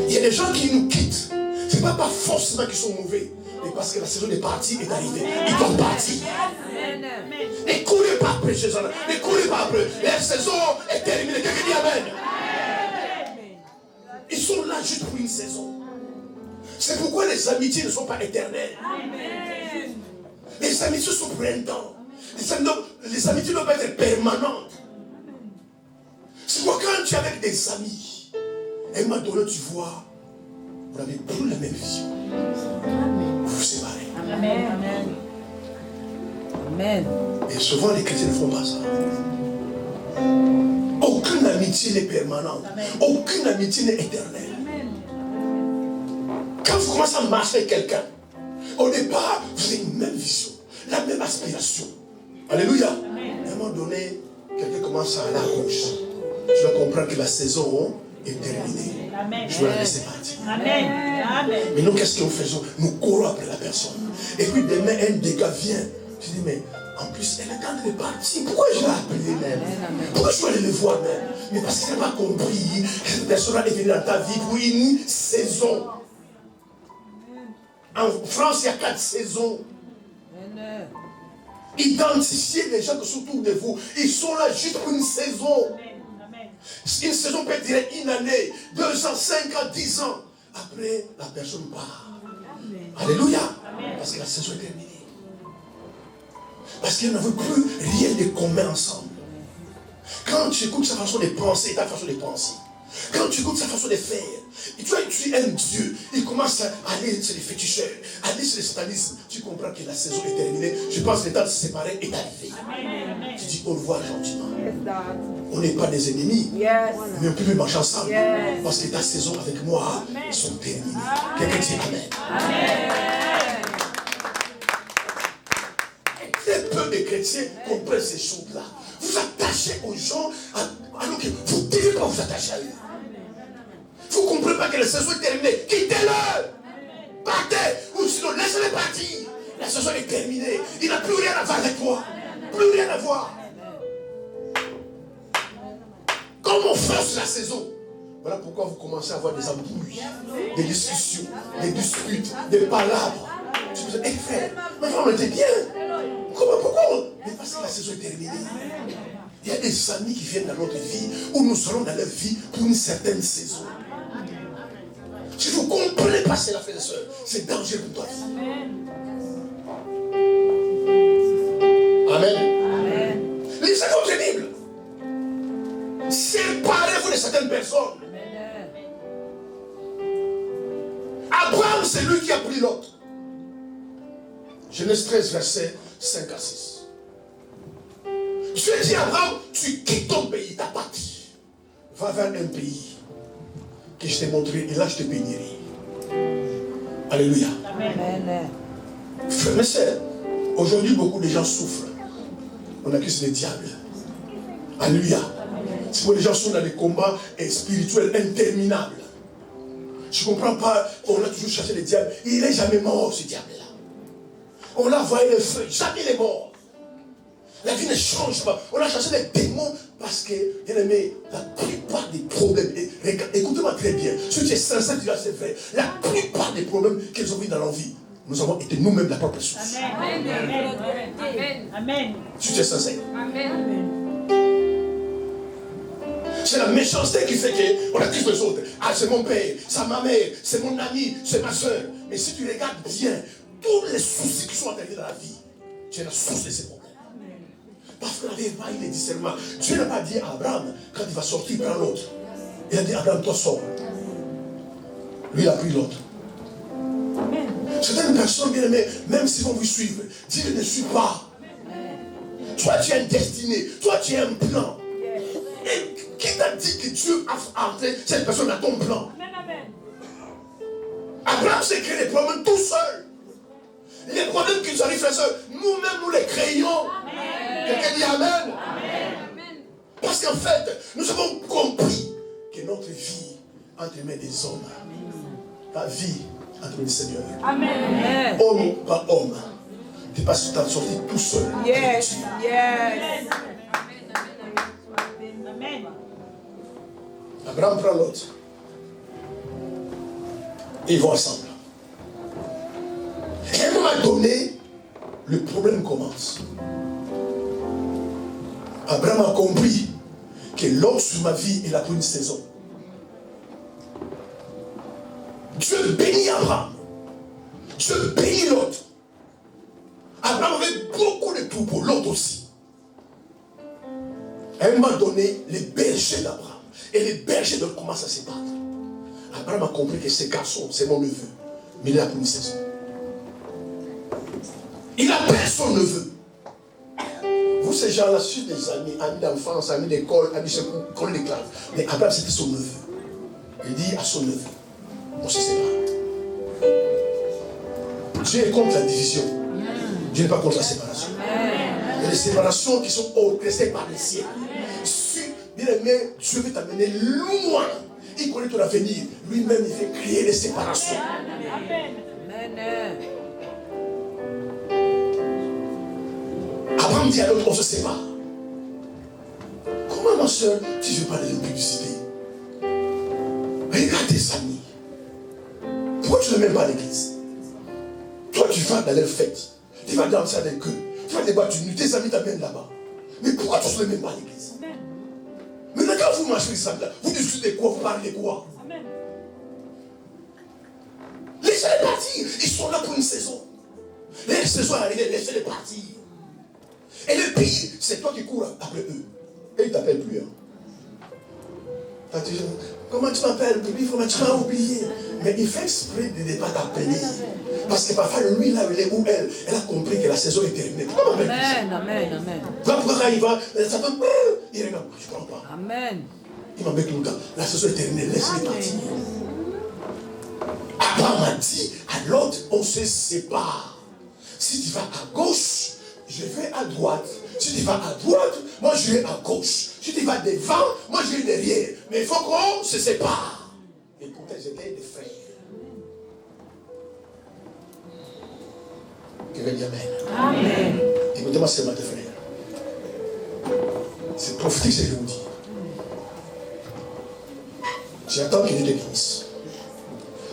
Il y a des gens qui nous quittent. Ce n'est pas forcément qu'ils sont mauvais. Mais parce que la saison des parties est arrivée. Ils doivent partir. Ne courez pas après ces gens-là. Ne courez pas après. La saison est terminée. Quelqu'un dit Amen. Ils sont là juste pour une saison. C'est pourquoi les amitiés ne sont pas éternelles. Amen. Les amitiés sont pour un temps. Les amitiés doivent être permanentes. C'est pourquoi quand tu es avec des amis, à un moment donné, tu vois, vous n'avez plus la même vision. Vous vous séparez. Amen. Amen. Et souvent, les chrétiens ne font pas ça. Aucune amitié n'est permanente. Aucune amitié n'est éternelle. Quand vous commencez à marcher avec quelqu'un, au départ, vous avez une même vision, la même aspiration. Alléluia. À un moment donné, quelqu'un commence à aller à gauche. Tu dois comprendre que la saison est terminée. Je dois la laisser partir. Amen. Mais nous, qu'est-ce que nous faisons? Nous courons après la personne. Et puis demain, un dégât vient. Tu dis, mais en plus, elle est en train de partir. Pourquoi je l'ai appelé même? Pourquoi je dois aller le voir même? Mais parce qu'elle n'a pas compris. Cette personne est venue dans ta vie pour une saison. En France, il y a 4 saisons. Identifiez les gens qui sont autour de vous. Ils sont là juste pour une saison. Une saison peut durer 1 année, 2 ans, 5 ans, 10 ans. Après, la personne part. Alléluia. Parce que la saison est terminée. Parce qu'ils n'avaient plus rien de commun ensemble. Quand tu écoutes sa façon de penser, ta façon de penser. Quand tu écoutes sa façon de faire, et tu aimes Dieu, il commence à aller sur les féticheurs, à aller sur les satanismes. Tu comprends que la saison est terminée. Je pense que le temps de se séparer est arrivé. Tu dis au revoir gentiment. On n'est pas des ennemis, mais on peut plus marcher ensemble. Parce que ta saison avec moi sont terminées. Quelqu'un dit Amen. Très peu de chrétiens comprennent ces choses-là. Vous attachez aux gens alors que vous ne devez pas vous attacher à eux. Vous ne comprenez pas que la saison est terminée. Quittez-le. Partez. Ou sinon laissez-les partir. La saison est terminée. Il n'a plus rien à voir avec toi. Plus rien à voir. force la saison. Voilà pourquoi vous commencez à avoir des embrouilles, des discussions, des disputes, des palabres. Tu me dis, hé frère, ma femme on était bien. Pourquoi? Mais parce que la saison est terminée. Il y a des amis qui viennent dans notre vie, où nous serons dans leur vie pour une certaine saison. Si vous ne comprenez pas cela, frères et sœurs, c'est dangereux pour toi. Amen. Amen. Lisez votre Bible. Séparez-vous de certaines personnes. Abraham, c'est lui qui a pris l'autre. Genèse 13, verset 5 à 6. Dieu dit à Abraham, tu quittes ton pays, ta patrie. Va vers un pays que je t'ai montré et là je te bénirai. Alléluia. Amen. Frères et sœurs, aujourd'hui beaucoup de gens souffrent. On accuse le diable. Alléluia. C'est pour les gens qui sont dans des combats spirituels interminables. Je ne comprends pas, on a toujours cherché le diable. Il n'est jamais mort, ce diable-là. On a envoyé le feu, jamais il est mort. La vie ne change pas. On a cherché les démons parce que, bien aimé, la plupart des problèmes, écoutez-moi très bien, si tu es sincère, tu vas c'est vrai, la plupart des problèmes qu'ils ont vus dans leur vie, nous avons été nous-mêmes la propre source. Amen. Amen. Amen. Si tu es sincère. Amen. C'est la méchanceté qui fait qu'on accuse les autres. Ah, c'est mon père, c'est ma mère, c'est mon ami, c'est ma soeur. Mais si tu regardes bien, tous les soucis qui sont arrivés dans la vie, tu es la source de ces problèmes. Parce qu'on n'avait pas eu les discernements. Dieu n'a pas dit à Abraham, quand il va sortir, prends l'autre. Il a dit, Abraham, toi sors. Lui, il a pris l'autre. Certaines personnes, bien aimées, même s'ils vont vous suivre, Dieu ne suit pas. Toi, tu as une destinée. Toi, tu as un plan. Et qui t'a dit que Dieu a entré cette personne dans ton plan? Abraham s'est créé des problèmes tout seul. Les problèmes qui nous arrivent, frères et sœurs, nous-mêmes, nous les créons. Quelqu'un dit Amen. Amen. Parce qu'en fait, nous avons compris que notre vie entre les mains des hommes, ta vie entre les mains du Seigneur. Amen. Homme par homme. Tu n'es pas sorti tout seul. Yes. Yes. Amen. Abraham prend l'autre. Et ils vont ensemble. Et à un moment donné, le problème commence. Abraham a compris que l'homme sur ma vie est là pour une saison. Dieu bénit Abraham. Dieu bénit l'autre. Abraham avait beaucoup de troupeaux, l'autre aussi. À un moment donné, les bergers d'Abraham et les bergers de l'autre commencent à se battre. Abraham a compris que ce garçon, c'est mon neveu. Mais il est là pour une saison. Il appelle son neveu. Vous, ces gens-là, sont des amis d'enfance, amis d'école, amis de collège de classe. Mais Abraham, c'était son neveu. Il dit à son neveu, on se sépare. Dieu est contre la division. Dieu n'est pas contre la séparation. Il y a des séparations qui sont orchestrées par le ciel. Si, bien aimé, Dieu veut t'amener loin. Il connaît ton avenir. Lui-même, il fait créer des séparations. Amen. Abraham dit à l'autre, on se sépare. Comment, ma soeur, tu ne veux pas de l'impudicité? Regarde tes amis. Pourquoi tu ne mets pas à l'église? Toi, tu vas dans leur fête. Tu vas danser avec eux. Tu vas débattre une nuit. Tes amis t'amènent là-bas. Mais pourquoi tu ne mets pas à l'église? Maintenant, quand vous marchez ensemble, vous discutez de quoi? Vous parlez de quoi? Laissez-les partir. Ils sont là pour une saison. Les saisons arrivées, laissez-les partir. Et le pire, c'est toi qui cours après eux. Et ils ne t'appellent plus. Hein. Comment tu m'appelles? Tu m'as oublié. Mais il fait exprès de ne pas t'appeler. Parce que parfois, lui, là, il est où elle a compris que la saison est terminée. Pourquoi m'appelle plus? Amen, amen. Pourquoi quand il va, ça peut... Il regarde, je ne comprends pas. Amen. Il m'embête tout le temps. La saison est terminée, laisse-les partir. Abraham a dit à l'autre, on se sépare. Si tu vas à gauche, je vais à droite. Si tu vas à droite, moi je vais à gauche. Si tu vas devant, moi je vais derrière. Mais il faut qu'on se sépare. Et pourtant, j'étais des frères. Que veut dire Amen. Amen. Écoutez-moi seulement, frères. C'est prophétique ce que je vous dis. Tu attends que Dieu te bénisse.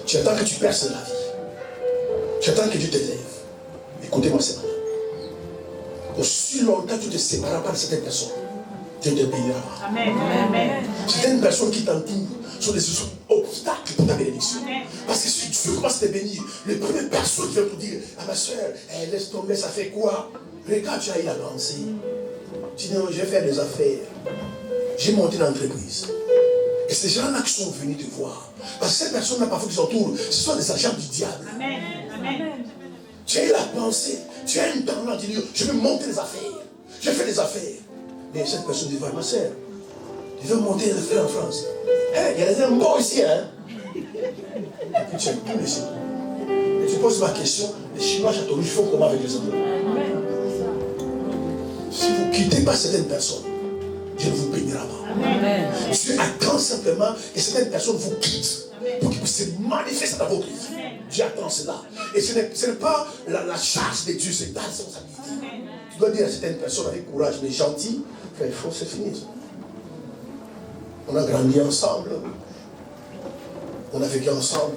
Tu attends que tu perces la vie. Tu attends que Dieu t'élève. Écoutez-moi ce matin. Aussi longtemps que tu te sépareras pas de certaines personnes, Dieu te bénira. Amen. Amen. Certaines personnes qui t'entourent sont des obstacles pour ta bénédiction. Parce que si Dieu commence à te bénir, les premières personnes qui vont te dire, ah ma soeur, laisse tomber, ça fait quoi? Regarde, tu as eu la pensée. Tu dis non, je vais faire des affaires. J'ai monté une entreprise. Et ces gens-là qui sont venus te voir. Parce que ces personnes-là, parfois, qui s'entourent, ce sont des agents du diable. Amen. Amen. Tu as eu la pensée, tu as une tendance, tu dis, je vais monter des affaires. Je vais faire des affaires. Mais cette personne dit, ma soeur, tu veux monter des affaires en France? Il y a des hommes ici, hein? Et puis tu as tout laissé. Et tu poses ma question, les Chinois Château Rouge font comment avec les hommes? Si vous ne quittez pas certaines personnes, Dieu ne vous bénira pas. Amen. Dieu attend simplement que certaines personnes vous quittent pour qu'ils puissent se manifester dans votre vie. Dieu attend cela. Et ce n'est pas la charge de Dieu, c'est ta responsabilité. Tu dois dire à certaines personnes avec courage, mais gentil, il faut c'est fini. On a grandi ensemble. On a vécu ensemble.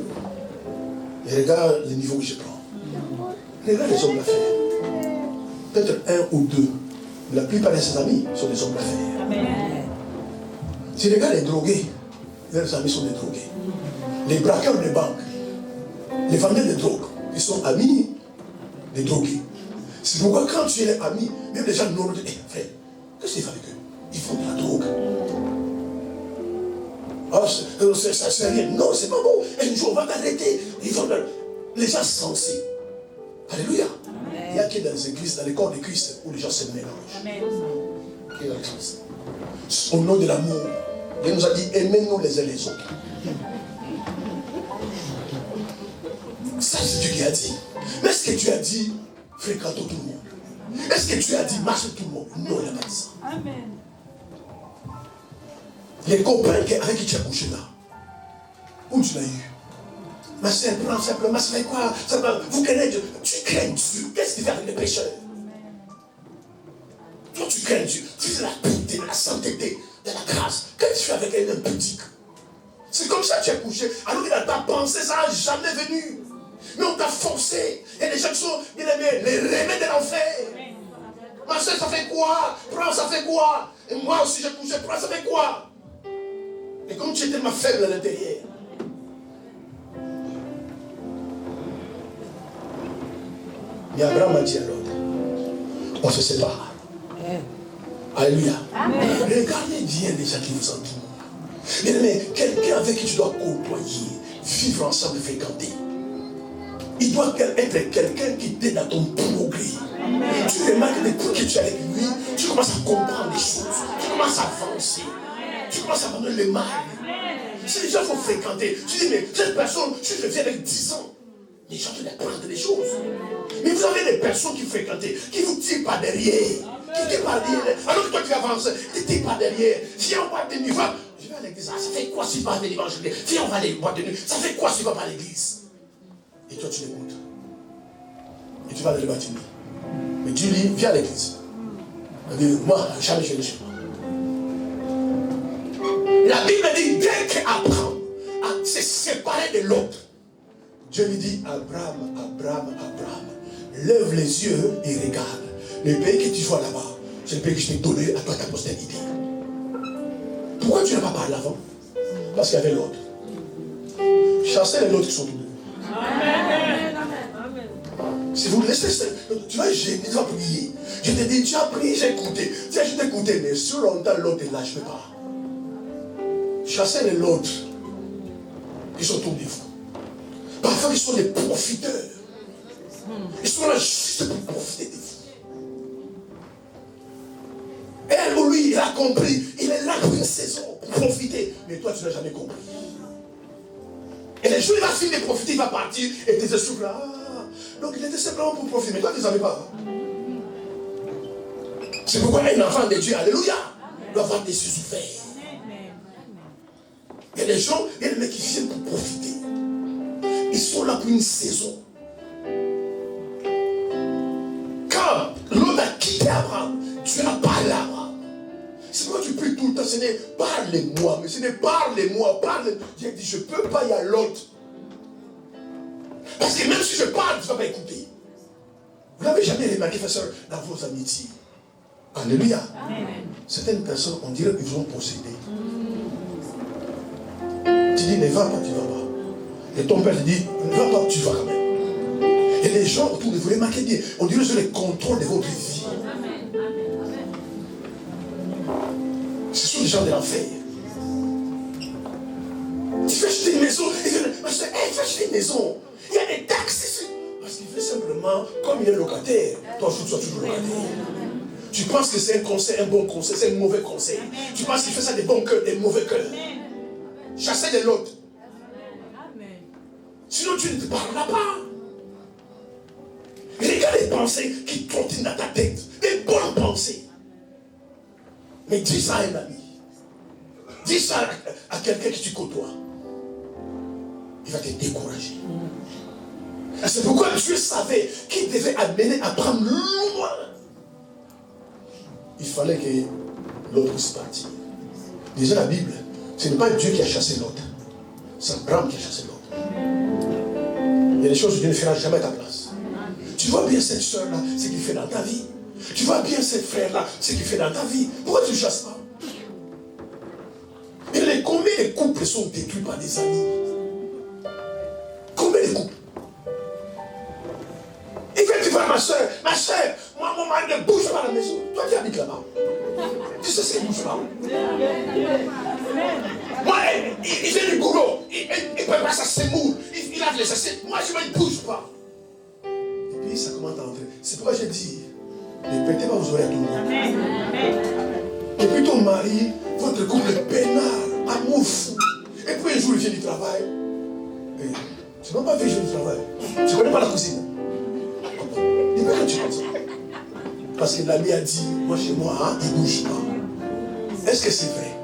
Et regarde le niveau que je prends. Regarde les hommes d'affaires. Peut-être un ou deux. La plupart de ses amis sont des hommes d'affaires. Amen. Si regarde les drogués, leurs amis sont des drogués. Les braqueurs de banque, les vendeurs de drogue, ils sont amis des drogués. C'est pourquoi quand tu es ami, même les gens nous disent, frère, qu'est-ce qu'ils font avec eux? Ils font de la drogue. Oh, ça c'est rien. Non, c'est pas bon. Un jour, on va t'arrêter. Ils vont les gens sensés. Alléluia. Amen. Il y a qui dans les églises, dans les corps de Christ, où les gens se mélangent. Amen. Qui est dans Christ. Au nom de l'amour, Dieu nous a dit, aimez-nous les uns les autres. Ça, c'est Dieu qui a dit. Mais est-ce que tu as dit, fréquentons tout le monde? Est-ce que tu as dit, marche tout le monde? Non, il n'y a pas dit ça. Amen. Les copains avec qui tu as couché là, où tu l'as eu? Ma soeur, prends simplement, ça fait quoi? Vous craignez Dieu. Tu crains Dieu. Qu'est-ce que tu fais avec les pécheurs? Toi, tu crains Dieu. Tu fais de la pureté, de la sainteté, de la grâce. Qu'est-ce que tu fais avec un homme pudique? C'est comme ça que tu as couché. Alors que dans ta pensée, ça n'a jamais venu. Mais on t'a forcé. Il y a des gens qui sont, bien aimés, les remèdes de l'enfer. Ma soeur, ça fait quoi? Prends, ça fait quoi? Et moi aussi, j'ai couché. Prends, ça fait quoi? Et comme tu es tellement faible à l'intérieur. Mais Abraham a dit à l'autre, on se sépare. Alléluia. Amen. Regardez bien les gens qui vous entourent. Bien aimé, quelqu'un avec qui tu dois côtoyer, vivre ensemble, fréquenter. Il doit être quelqu'un qui t'aide dans ton progrès. Amen. Tu remarques que depuis que tu es avec lui, tu commences à comprendre les choses. Tu commences à avancer. Tu commences à abandonner le mal. Si les gens vont fréquenter, tu dis, mais cette personne, je viens avec 10 ans. Les gens doivent apprendre des choses. Mais vous avez des personnes qui fréquentent, qui vous tirent par derrière. Qui tirent par derrière. Alors que toi tu avances, tu tires par derrière. Viens, on va te nuit. Je vais à l'église. Ah, ça fait quoi si tu vas à l'évangile? Viens, on va aller boire de nuit. Ça fait quoi si tu vas pas à l'église? Et toi tu l'écoutes. Et tu vas dans le bâtiment. Mais Dieu dit, viens à l'église. Moi, jamais je vais chez moi. La Bible dit, dès qu'Abraham à se séparer de l'autre, Dieu lui dit, Abraham, Abraham, Abraham, lève les yeux et regarde. Le pays que tu vois là-bas, c'est le pays que je t'ai donné à toi, ta postérité. Pourquoi tu n'as pas parlé avant? Parce qu'il y avait l'autre. Chassez les autres qui sont tous deux. Amen. Si vous laissez, tu vas gêner, tu vas prier. Je te dis, tu as prié, j'ai écouté. Tiens, je t'ai écouté, mais sur longtemps, l'autre est là, je ne peux pas. Chassez les autres qui sont autour de vous. Parfois, ils sont des profiteurs. Ils sont là juste pour profiter de vous. Elle ou lui, il a compris. Il est là pour une saison, pour profiter. Mais toi, tu n'as jamais compris. Et les jours, il va finir de profiter, il va partir et tes souffles là. Donc, il était simplement pour profiter. Mais toi, tu ne savais pas. C'est pourquoi un enfant de Dieu, alléluia, doit avoir des yeux ouverts. Il y a des gens, il y a des mecs qui viennent pour profiter. Ils sont là pour une saison. Quand l'autre a quitté Abraham, Dieu a parlé à Abraham. C'est pourquoi tu pries tout le temps. Ce n'est parlez-moi, mais ce n'est parlez-moi, parlez. J'ai dit, je ne peux pas y aller à l'autre. Parce que même si je parle, tu ne vas pas écouter. Vous n'avez jamais remarqué, frère, soeur, dans vos amitiés. Alléluia. Amen. Certaines personnes, on dirait qu'ils ont possédé. Tu dis, ne va pas, tu ne vas pas. Et ton père te dit, ne va pas, tu vas quand même. Et les gens autour de vous, remarquez bien, on dirait que c'est le contrôle de votre vie. Ce sont des gens de l'enfer. Tu fais acheter une maison, et tu fais acheter une maison. Il y a des taxes ici. Parce qu'il fait simplement, comme il est locataire, toi tu sois toujours locataire. Tu penses que c'est un conseil, un bon conseil, c'est un mauvais conseil. Amen. Tu penses qu'il fait ça des bons cœurs, des mauvais cœurs. Chasser de l'autre. Sinon tu ne te parleras pas. Regarde les pensées qui trottinent dans ta tête. Des bonnes pensées. Mais dis ça à un ami. Dis ça à quelqu'un que tu côtoies. Il va te décourager. Et c'est pourquoi Dieu savait qu'il devait amener Abraham loin. Il fallait que l'autre puisse partir. Déjà la Bible, ce n'est pas Dieu qui a chassé l'autre. C'est Abraham qui a chassé l'autre. Il y a des choses que Dieu ne fera jamais à ta place. Tu vois bien cette soeur-là, ce qu'il fait dans ta vie. Tu vois bien cette frère-là, ce qu'il fait dans ta vie. Pourquoi tu ne chasses pas? Et combien de couples sont détruits par des amis? Combien de couples? Et quand tu vois ma soeur, moi mon mari ne bouge pas à la maison. Toi tu habites là-bas. Tu sais ce qu'il bouge pas. Moi, il vient du boulot, il prépare sa semoule, il lave les assiettes. Moi je ne bouge pas. Et puis ça commence à entrer. C'est pourquoi je dis, ne prêtez pas vos oreilles à tout le monde. Et puis ton mari, votre couple est peinard, amour fou. Et puis un jour il vient du travail. Et tu n'as pas vu jouer du travail. Tu ne connais pas la cuisine. Et pourquoi tu penses ça? Parce que l'ami a dit, moi chez moi, hein, il ne bouge pas. Est-ce que c'est vrai?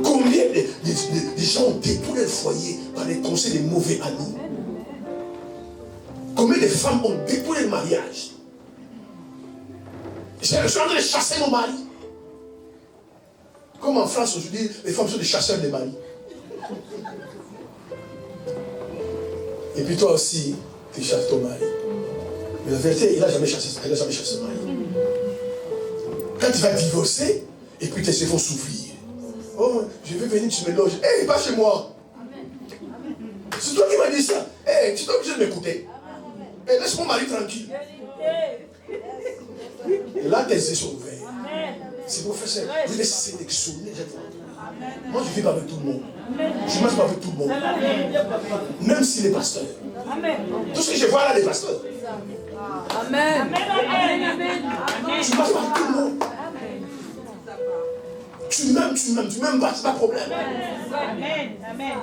Combien de gens ont détruit le foyer par les conseils des mauvais amis? Combien de femmes ont détruit le mariage? Je suis en train de chasser mon mari. Comme en France aujourd'hui, les femmes sont des chasseurs de maris. Et puis toi aussi, tu chasses ton mari. Mais la vérité, il n'a jamais chassé son mari. Quand tu vas divorcer, et puis tes enfants vont souffrir. Oh, je vais venir, tu me loges. Hé, pas chez moi. C'est toi qui m'as dit ça. Hé, tu es obligé de m'écouter. Hé, laisse mon mari tranquille. Et là, tes yeux sont ouverts. C'est pour faire ça. Vous devez sélectionner. Moi, je ne vis pas avec tout le monde. Je ne marche pas avec tout le monde. Même si les pasteurs. Tout ce que je vois là, les pasteurs. Amen. Tu ne marches pas avec tout le monde. Tu m'aimes pas, c'est pas problème. Amen.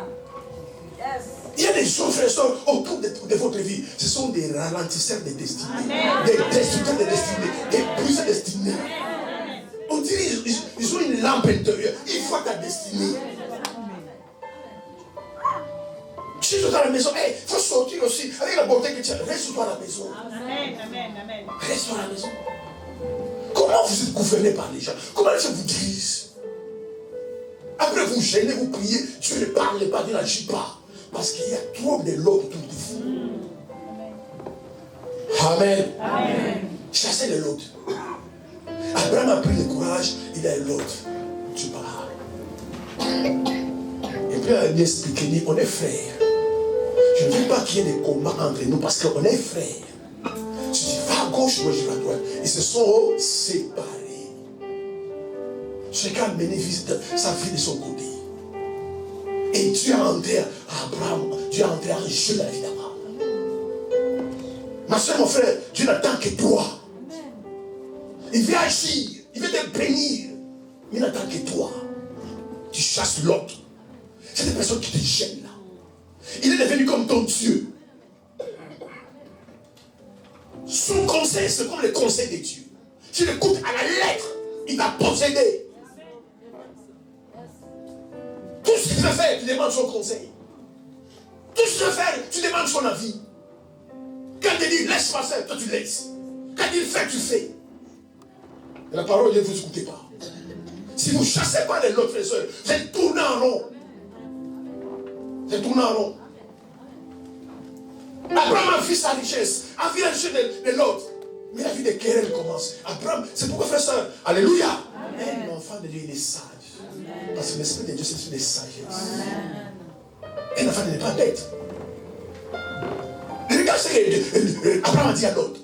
Il y a des gens, frères et sœurs, autour de votre vie. Ce sont des ralentisseurs de destinée, des destructeurs de destinée, des briseurs de destinée. On dirait ils ont une lampe intérieure. Ils voient ta destinée. Tu es dans la maison, il faut sortir aussi. Avec la beauté que tu as, reste-toi à la maison. Amen. Reste-toi à la maison. Comment vous êtes gouverné par les gens? Comment les gens vous disent? Après vous gênez, vous priez, Dieu ne parle pas, Dieu n'agit pas. Parce qu'il y a trop de l'autre autour de vous. Amen. Chassez de l'autre. Abraham a pris le courage, il a l'autre. Tu parles. Et puis il a expliqué, on est frères. Je ne veux pas qu'il y ait des combats entre nous parce qu'on est frères. Tu dis, va à gauche, moi je vais à droite. Ils se sont séparés. Chacun a mené sa vie de son côté. Et Dieu a enterré Abraham, Dieu a enterré un jeu dans la vie d'Abraham. Ma soeur, mon frère, Dieu n'attend que toi. Il veut agir, il veut te bénir. Mais il n'attend que toi. Tu chasses l'autre. C'est des personnes qui te gênent là. Il est devenu comme ton Dieu. Son conseil, c'est comme le conseil de Dieu. Tu l'écoutes à la lettre, il va posséder. Tout ce qu'il veut faire, tu demandes son conseil. Tout ce qu'il veut faire, tu demandes son avis. Quand il dit laisse passer, toi tu laisses. Quand il fait, tu fais. La parole de Dieu, vous n'écoutez pas. Si vous ne chassez pas les autres frères et sœurs, vous êtes tourné en rond. Vous êtes tourné en rond. Abraham a vu sa richesse, a vu la richesse de l'autre. Mais la vie des querelles commence. Abraham, c'est pourquoi frère et sœur, alléluia. L'enfant de Dieu, il est sage. Parce que l'esprit de Dieu, c'est l'esprit de sagesse. Et l'enfant n'est pas bête. Regarde ce que Abraham a dit à l'autre.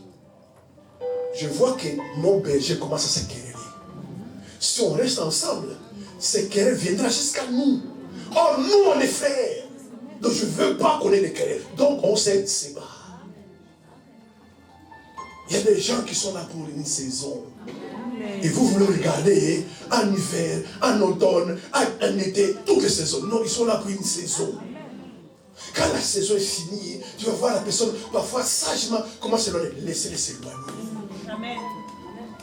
Je vois que nos bergers commencent à se quereller. Si on reste ensemble, ces querelles viendront jusqu'à nous. Or, nous, on est frères. Donc, je ne veux pas qu'on ait des querelles. Donc, on se sépare. Il y a des gens qui sont là pour une saison. Et vous voulez regarder en hiver, en automne, en été, toutes les saisons. Non, ils sont là pour une saison. Quand la saison est finie, tu vas voir la personne parfois sagement commencer à laisser s'éloigner. Amen.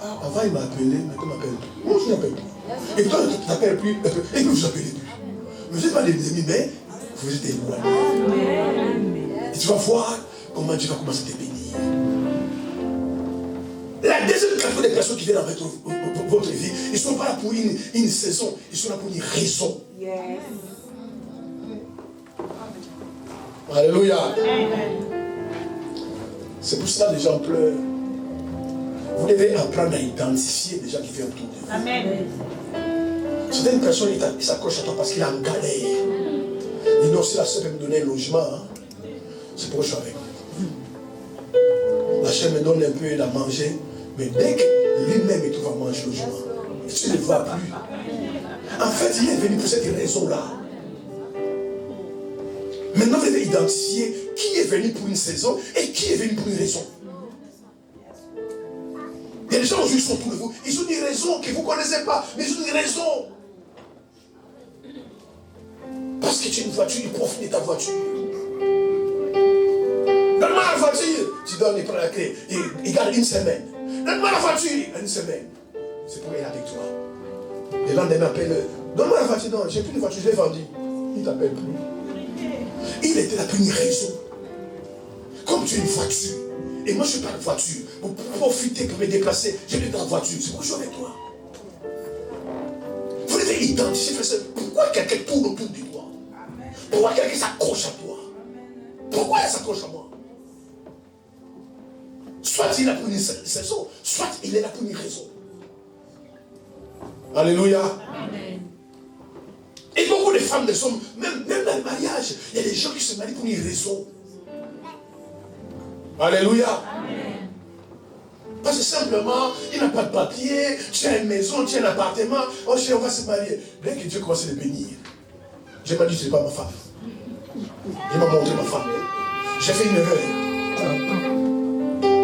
Ah, avant il m'a appelé, maintenant il m'appelle. Moi je n'appelle plus. Et toi tu t'appelles plus, et vous ne vous appelez plus. Vous n'êtes pas des ennemis, mais vous êtes éloignés. Et tu vas voir comment Dieu va commencer à te bénir. La deuxième catégorie des personnes qui viennent dans votre vie, ils ne sont pas là pour une saison, ils sont là pour une raison. Yes. Alléluia. Amen. C'est pour cela que les gens pleurent. Vous devez apprendre à identifier les gens qui viennent autour de vous. Amen. Certaines personnes, ils s'accrochent à toi parce qu'il est en galère. Ils disent non, si la sœur peut me donner un logement, hein, c'est pour que je suis avec lui. La sœur me donne un peu à manger, mais dès que lui-même il trouve à manger le logement, tu ne le vois plus. En fait, il est venu pour cette raison-là. Maintenant, vous devez identifier qui est venu pour une saison et qui est venu pour une raison. Il y a des gens aujourd'hui qui sont autour de vous, ils ont une raison que vous ne connaissez pas, mais ils ont une raison. Parce que tu as une voiture, ils profitent de ta voiture. Donne-moi la voiture, tu donnes, il prend la clé, il garde une semaine. Donne-moi la voiture, une semaine. C'est pour aller avec toi. Et l'endemain appelle, donne-moi la voiture, non, j'ai plus de voiture, je l'ai vendue. Il ne t'appelle plus. Il était là pour une raison. Comme tu as une voiture, et moi je n'ai pas de voiture, pour profiter, pour me déplacer, j'ai plus de voiture, c'est pour jouer avec toi. Vous devez identifier, pourquoi quelqu'un tourne autour de toi. Pourquoi quelqu'un s'accroche à toi. Pourquoi il s'accroche à moi. Soit il est là pour une saison, soit il est là pour une raison. Alléluia. Amen. Et beaucoup de femmes, des hommes, même dans le mariage, il y a des gens qui se marient pour une raison. Alléluia. Amen. Parce que simplement, il n'a pas de papier, tu as une maison, tu as un appartement, oh chérie, on va se marier. Dès que Dieu commence à le bénir, je m'ai dit, ce n'est pas ma femme. Il m'a montré ma femme. J'ai fait une erreur.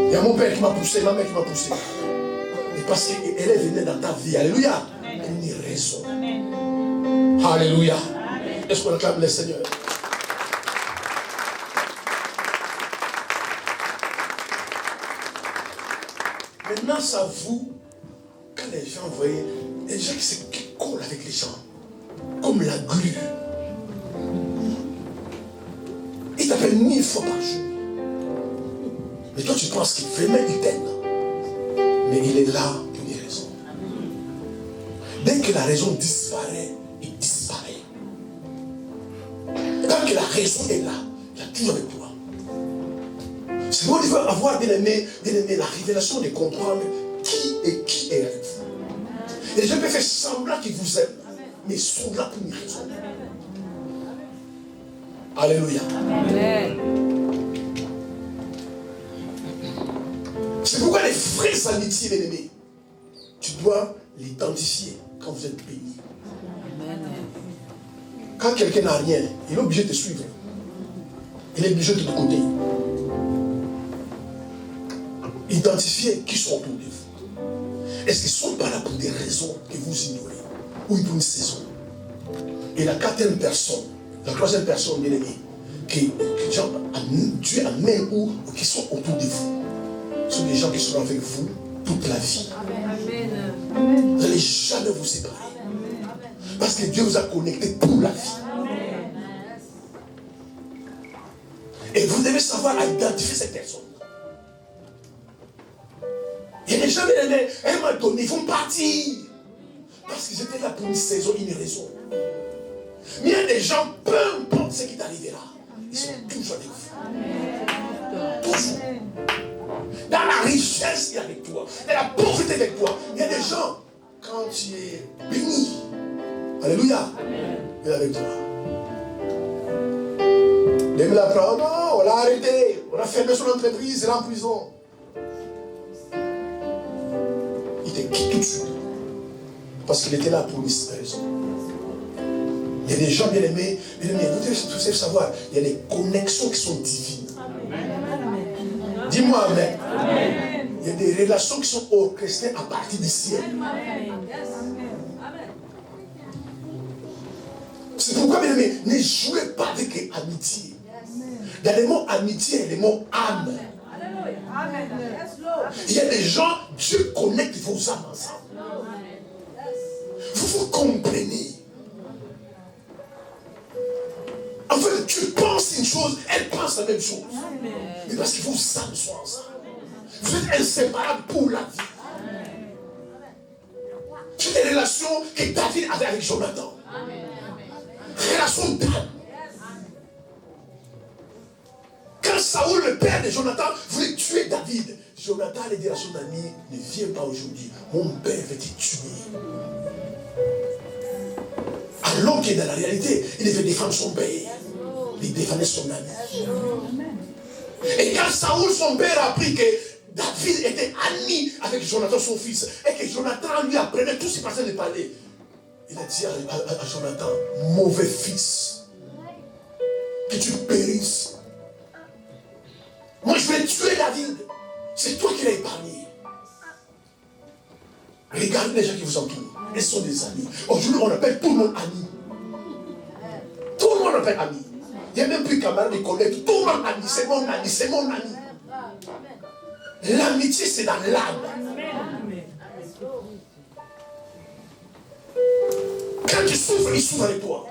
Il y a mon père qui m'a poussé, ma mère qui m'a poussé. Et parce qu'elle est venue dans ta vie, alléluia, pour une raison. Amen. Alléluia. Amen. Est-ce qu'on acclame le Seigneur? Maintenant, ça vous, quand les gens, vous voyez, les gens qui collent avec les gens, comme la glu. Il t'appelle 1000 fois par jour. Mais toi, tu penses qu'il vraiment il t'aide. Mais il est là pour une raison. Dès que la raison disparaît, il disparaît. Tant que la raison est là, il est toujours avec toi. C'est bon, il va avoir, bien aimé, la révélation de comprendre qui est avec vous. Et les gens peuvent faire semblant qu'ils vous aiment, mais ils sont là pour une raison. Alléluia. Amen. C'est pourquoi les vraies amitiés, bien aimés, tu dois l'identifier quand vous êtes béni. Quand quelqu'un n'a rien, il est obligé de te suivre. Il est obligé de te côté. Identifiez qui sont autour de vous. Est-ce qu'ils ne sont pas là pour des raisons que vous ignorez ou pour une saison? Et la quatrième personne, la troisième personne, bien aimée, que Dieu amène ou qui sont autour de vous, ce sont des gens qui seront avec vous toute la vie. Amen. Vous n'allez jamais vous séparer. Parce que Dieu vous a connecté pour la vie. Et vous devez savoir identifier ces personnes. Il y a des gens, bien aimés, à un moment donné, ils vont partir. Parce qu'ils étaient là pour une saison, une raison. Mais il y a des gens, peu importe ce qui t'arrivera, ils sont toujours avec vous. Toujours. Dans la richesse, il est avec toi. Dans la pauvreté, avec toi. Il y a des gens, quand tu es béni, alléluia, il est avec toi. Même la prendre, non, on l'a arrêté. On a fermé son entreprise, il est en prison. Il te quitte tout de suite. Parce qu'il était là pour une raison. Il y a des gens bien aimés, vous devez savoir, il y a des connexions qui sont divines. Dis-moi amen. Amen. Il y a des relations qui sont orchestrées à partir du ciel. C'est pourquoi, bien aimé, ne jouez pas avec amitié. Dans les mots amitié, les mots âme. Il y a des gens, Dieu connecte vos âmes ensemble. Vous vous comprenez. En fait, tu penses une chose, elle pense la même chose. Mais parce que vos âmes sont ensemble. Vous êtes inséparables pour la vie. C'est des relations que David avait avec Jonathan. Relation d'âme. Quand Saoul, le père de Jonathan, voulait tuer David, Jonathan allait dire à son ami, ne viens pas aujourd'hui, mon père veut te tuer. Alors qu'il est dans la réalité, il devait défendre son père. Il défendait son ami. Et quand Saoul, son père, a appris que David était ami avec Jonathan, son fils, et que Jonathan lui apprenait tout ce qui passait dans le palais, il a dit à Jonathan, mauvais fils, que tu périsses. Moi, je vais tuer David. C'est toi qui l'as épargné. Regardez les gens qui vous entourent. Ils sont des amis. Aujourd'hui, on appelle tout le monde ami. Tout le monde appelle ami. Il n'y a même plus camarades, des collègues. Tout le monde ami. C'est mon ami. C'est mon ami. L'amitié, c'est dans l'âme. Quand tu souffres, il souffre avec toi.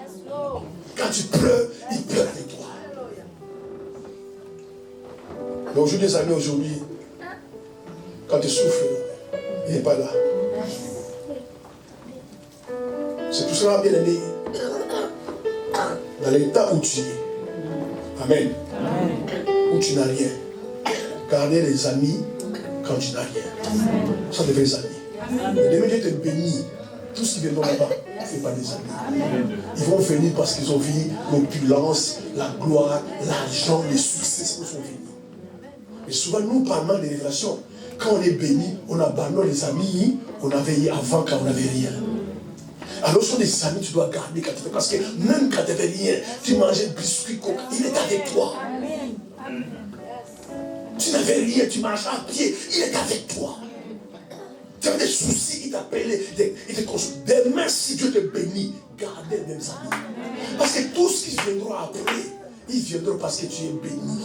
Quand tu pleures, il pleure avec toi. Mais aujourd'hui, les amis, aujourd'hui, quand tu souffres, il n'est pas là. C'est tout cela, bien aimé. Dans l'état où tu es. Amen. Où tu n'as rien. Gardez les amis quand tu n'as rien. Ça devait les amis. Mais demain, Dieu te bénit. Tous ceux qui viennent là-bas, ce n'est pas des amis. Ils vont venir parce qu'ils ont vu l'opulence, la gloire, l'argent, les succès, c'est qu'ils sont venus. Et souvent, nous parlons des révélations. Quand on est béni, on abandonne les amis qu'on avait eu avant quand on n'avait rien. Alors, ce sont des amis que tu dois garder quand tu fais. Parce que même quand tu n'avais rien, tu mangeais biscuit, coca, il est avec toi. Tu n'avais rien, tu mangeais à pied, il est avec toi. Tu avais des soucis, il t'appelait, il te construit. Demain, si Dieu te bénit, gardez les mêmes amis. Parce que tout ce qui viendra après, ils viendront parce que tu es béni.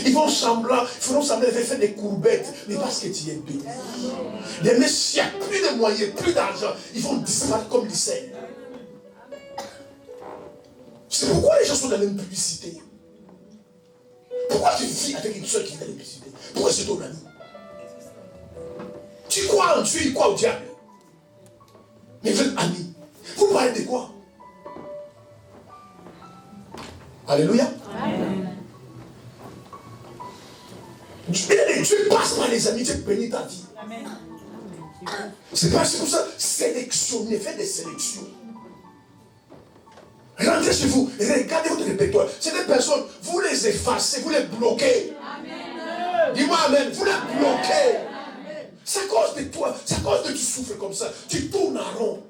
Ils vont feront semblant de faire des courbettes, mais parce que tu es béni. Demain, s'il n'y a plus de moyens, plus d'argent, ils vont disparaître comme du sel. C'est pourquoi les gens sont dans la même publicité. Pourquoi tu vis avec une soeur qui est dans la publicité? Pourquoi c'est ton ami? Tu crois en Dieu, il croit au diable. Mais vous êtes amis. Vous parlez de quoi? Alléluia. Amen. Dieu passe par les amis, Dieu bénit ta vie. Amen. C'est pour ça, sélectionnez, faites des sélections. Rentrez chez vous, regardez votre répertoire. C'est des personnes, vous les effacez, vous les bloquez. Amen. Dis-moi amen, vous les bloquez. C'est à cause de toi, c'est à cause que tu souffres comme ça. Tu tournes en rond.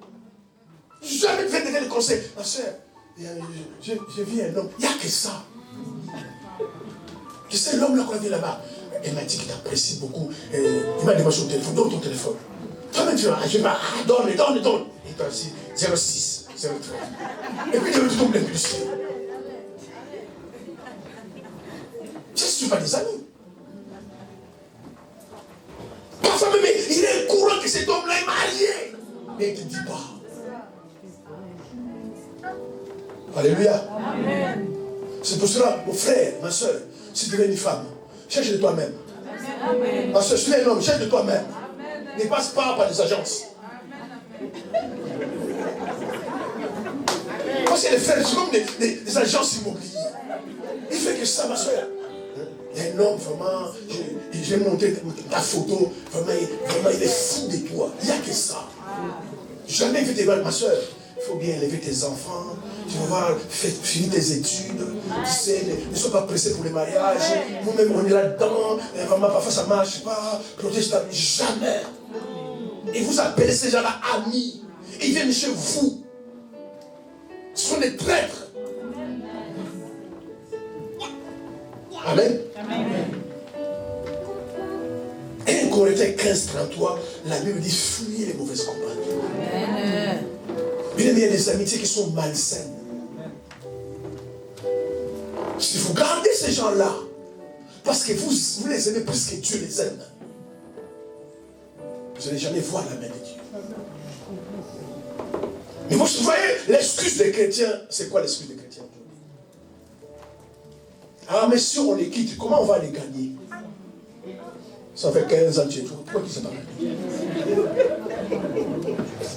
Jamais tu fais des conseils. Ma soeur, j'ai vu un homme, il n'y a que ça. Tu sais, l'homme là qu'on a vu là-bas, elle m'a dit qu'il t'apprécie beaucoup. Il m'a demandé son téléphone, donne ton téléphone. Toi-même tu vas, je vais, donne. Et toi aussi, 06, 03. Et puis tu tombes l'impulsion. Tu sais, tu pas des amis. Parfois même, il est au courant que cet homme-là est marié. Mais il ne te dit pas. Alléluia. Amen. C'est pour cela, mon frère, ma soeur, si tu es une femme, cherche de toi-même. Parce que je suis un homme, jette de toi-même. Ne passe pas par des agences. Parce que les frères, c'est comme des agences immobilières. Il fait que ça, ma soeur. Un homme, vraiment, j'ai montré ta photo, vraiment, il est fou de toi. Il n'y a que ça. Jamais fait tes balles, ma soeur. Il faut bien élever tes enfants. Tu vas voir, finir tes études. Tu sais, ne sois pas pressé pour les mariages. Nous-mêmes, on est là-dedans. Vraiment, parfois, ça ne marche pas. Protège ta vie. Jamais. Et vous appelez ces gens-là amis. Ils viennent chez vous. Ce sont des traîtres. Amen. Amen. 1 Corinthiens 15, 33, la Bible dit fuyez les mauvaises compagnies. Bien aimé, il y a des amitiés qui sont malsaines. Si vous gardez ces gens-là, parce que vous les aimez plus que Dieu les aime, vous n'allez jamais voir la main de Dieu. Mais vous voyez, l'excuse des chrétiens, c'est quoi l'excuse des chrétiens? Ah, mais si on les quitte, comment on va les gagner? Ça fait 15 ans que tu es tout. Pourquoi tu ne sais pas gagner?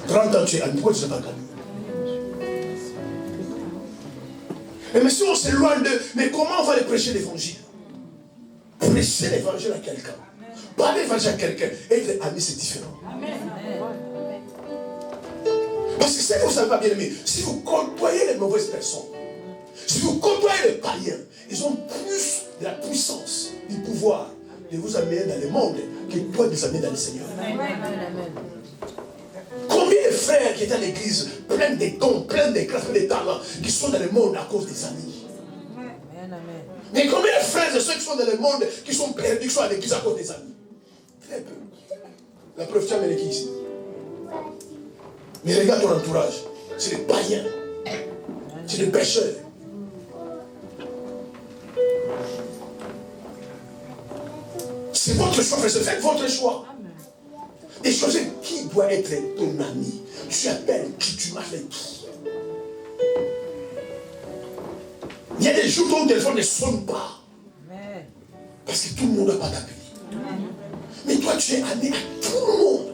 30 ans que tu es ami, pourquoi tu ne sais pas gagner? Mais si on s'éloigne d'eux, mais comment on va les prêcher l'évangile? Prêcher l'évangile à quelqu'un. Parler l'évangile à quelqu'un. Être ami, c'est différent. Parce que si vous ne savez pas bien aimer, si vous côtoyez les mauvaises personnes, si vous côtoyez les païens, ils ont plus de la puissance, du pouvoir de vous amener dans le monde que toi de vous amener dans le Seigneur. Combien de frères qui étaient à l'église, pleins de dons, pleins de grâces, pleins de talents, qui sont dans le monde à cause des amis? Mais combien de frères et ceux qui sont dans le monde, qui sont perdus, qui sont à l'église à cause des amis? Très peu. La preuve, tu as amené qui ici? Mais regarde ton entourage. C'est des païens. C'est des pécheurs. C'est votre choix, frère. Faites votre choix. Et choisir qui doit être ton ami. Tu appelles qui, tu marches avec qui. Il y a des jours où ton téléphone ne sonne pas. Parce que tout le monde n'a pas d'appeler. Mais toi, tu es ami à tout le monde.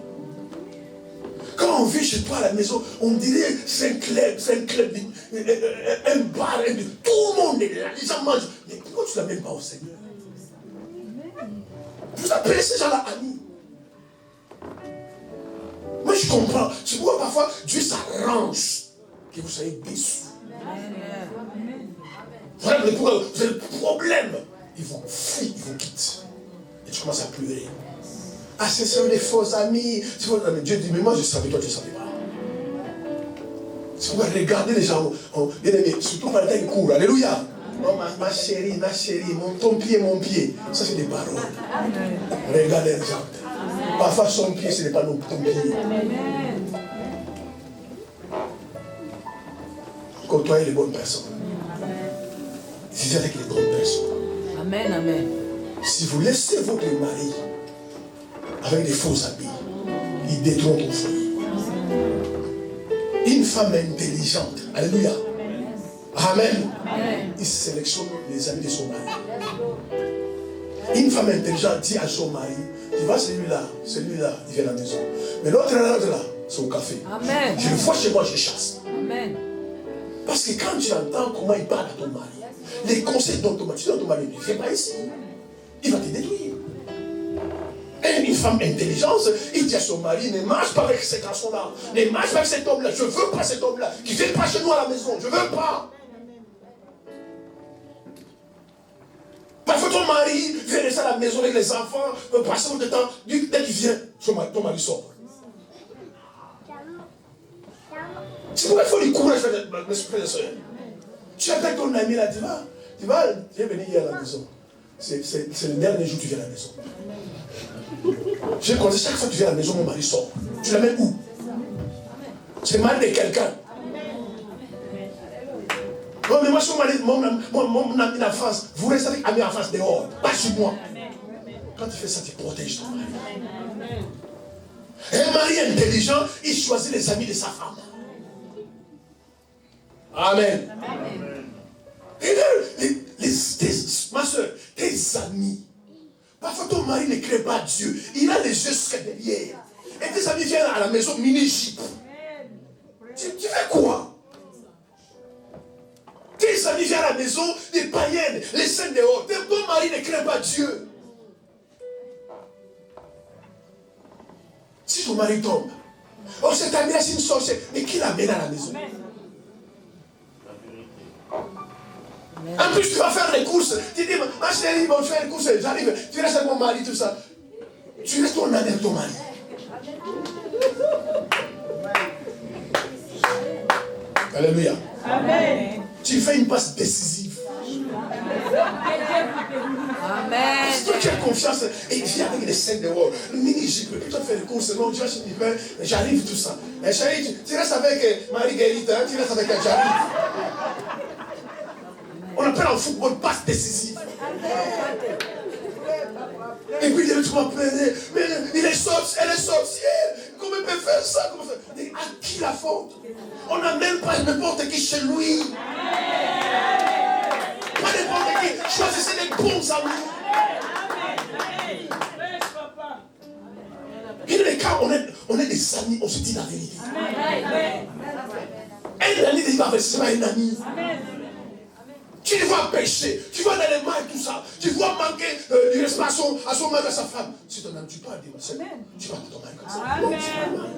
Quand on vit chez toi à la maison, on dirait c'est un club, un bar, tout le monde est là, les gens mangent. Mais pourquoi tu ne l'amènes pas au Seigneur? Vous appelez ces gens-là amis. Moi je comprends. C'est pourquoi parfois Dieu s'arrange que vous soyez déçus. Voilà pourquoi vous avez le problème. Ils vous fuient, ils vous quittent. Et tu commences à pleurer. Ah, ce sont des faux amis. Dieu dit, mais moi je savais, toi tu ne savais pas. C'est pourquoi regardez les gens, bien aimé, surtout quand ils courent. Alléluia. Oh, ma chérie, ton pied, mon pied. Ça c'est des paroles. Regardez les gens. Parfois son pied, ce n'est pas ton pied. Côtoyez les bonnes personnes. Vivez avec les bonnes personnes. Amen, amen. Si vous laissez votre mari avec des faux habits, il détruit ton foyer. Une femme intelligente, alléluia. Amen. Il sélectionne les amis de son mari. Une femme intelligente dit à son mari, tu vois celui-là, il vient à la maison. Mais l'autre là, c'est au café. Amen. Je le vois chez moi, je chasse. Amen. Parce que quand tu entends comment il parle à ton mari, les conseils dont ton mari, tu dis à ton mari, ne fais pas ici. Il va te détruire. Et une femme intelligente, il dit à son mari, ne marche pas avec cet garçon-là. Ne marche pas avec cet homme-là. Je ne veux pas cet homme-là. Qui ne vienne pas chez nous à la maison. Je ne veux pas. Parfois ton mari vient rester à la maison avec les enfants, passer beaucoup de temps. Dès qu'il vient, ton mari sort. C'est pourquoi il faut du courage, mes frères et sœurs. Tu appelles ton ami là, tu vas, viens venir hier à la maison. C'est le dernier jour que tu viens à la maison. J'ai compté chaque fois que tu viens à la maison, mon mari sort. Tu l'amènes où? C'est le mari de quelqu'un. Oh, mais moi, je suis mon ami d'enfance. Vous restez avec ami d'enfance dehors, pas chez moi. Quand tu fais ça, tu protèges ton mari. Un mari intelligent, il choisit les amis de sa femme. Amen. Amen. Et là, ma soeur, tes amis, Parfois, ton mari ne crée pas Dieu. Il a les yeux sur derrière. Et tes amis viennent à la maison mini-jeep. Tu fais quoi? Tes amis viennent à la maison, des païennes, les scènes dehors. Ton mari ne crée pas Dieu. Si ton mari tombe, oh, cette amie-là, c'est une sorcière. Mais qui l'amène à la maison? En plus, tu vas faire les courses. Tu dis, ma chérie, bon, je fais les courses, j'arrive. Tu restes avec mon mari, tout ça. Tu restes ton ami avec ton mari. Alléluia. Amen. Tu fais une passe décisive. Amen. Si toi tu as confiance, et viens avec les scènes dehors, le mini-jeep, plutôt de faire les courses, non, tu vas chez l'hiver, j'arrive, tout ça. Et chérie, tu restes avec Marie-Guérite, hein, tu restes avec elle, j'arrive. On appelle en football passe décisive. Et puis tu m'as plaidé, mais il est sorcier, elle est sorcière. Comment il peut faire ça? Comment ça? Mais à qui la faute? On n'a même pas n'importe qui chez lui. Pas n'importe qui. Choisissez les bons amis. Et dans les cas, on est des amis, on se dit la vérité. Un ami dit, c'est pas un ami. Tu le vois pécher, tu vois dans les mains tout ça, tu vois manquer du respect à son mari, à sa femme. Si ton ami, tu parles de ma soeur, tu parles de ton mari comme ça. Non, c'est pas mal.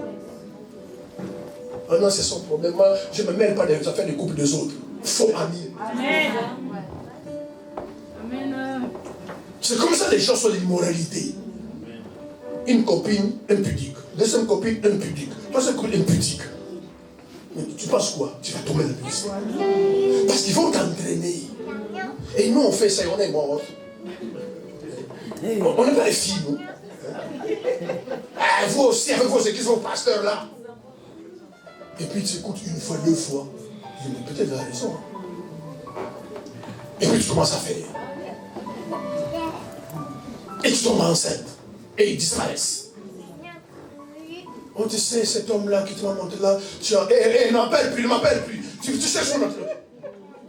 Oh non, c'est son problème. Moi, je ne me mêle pas des affaires des couples des autres. Faux amis. Amen. C'est comme ça que les gens sont de l'immoralité. Une copine impudique, deuxième copine impudique, troisième copine impudique. Mais tu penses quoi? Tu vas tomber dans le plus. Parce qu'ils vont t'entraîner. Et nous, on fait ça et on est morts. On n'est pas les filles, nous. Vous aussi, avec vos églises, vos pasteurs là. Et puis tu écoutes une fois, deux fois. Je dis, mais peut-être tu as raison. Et puis tu commences à faire. Et tu tombes enceinte. Et ils disparaissent. Oh, tu sais, cet homme-là qui te m'a monté là, il m'appelle plus, il m'appelle plus. Tu cherches son autre.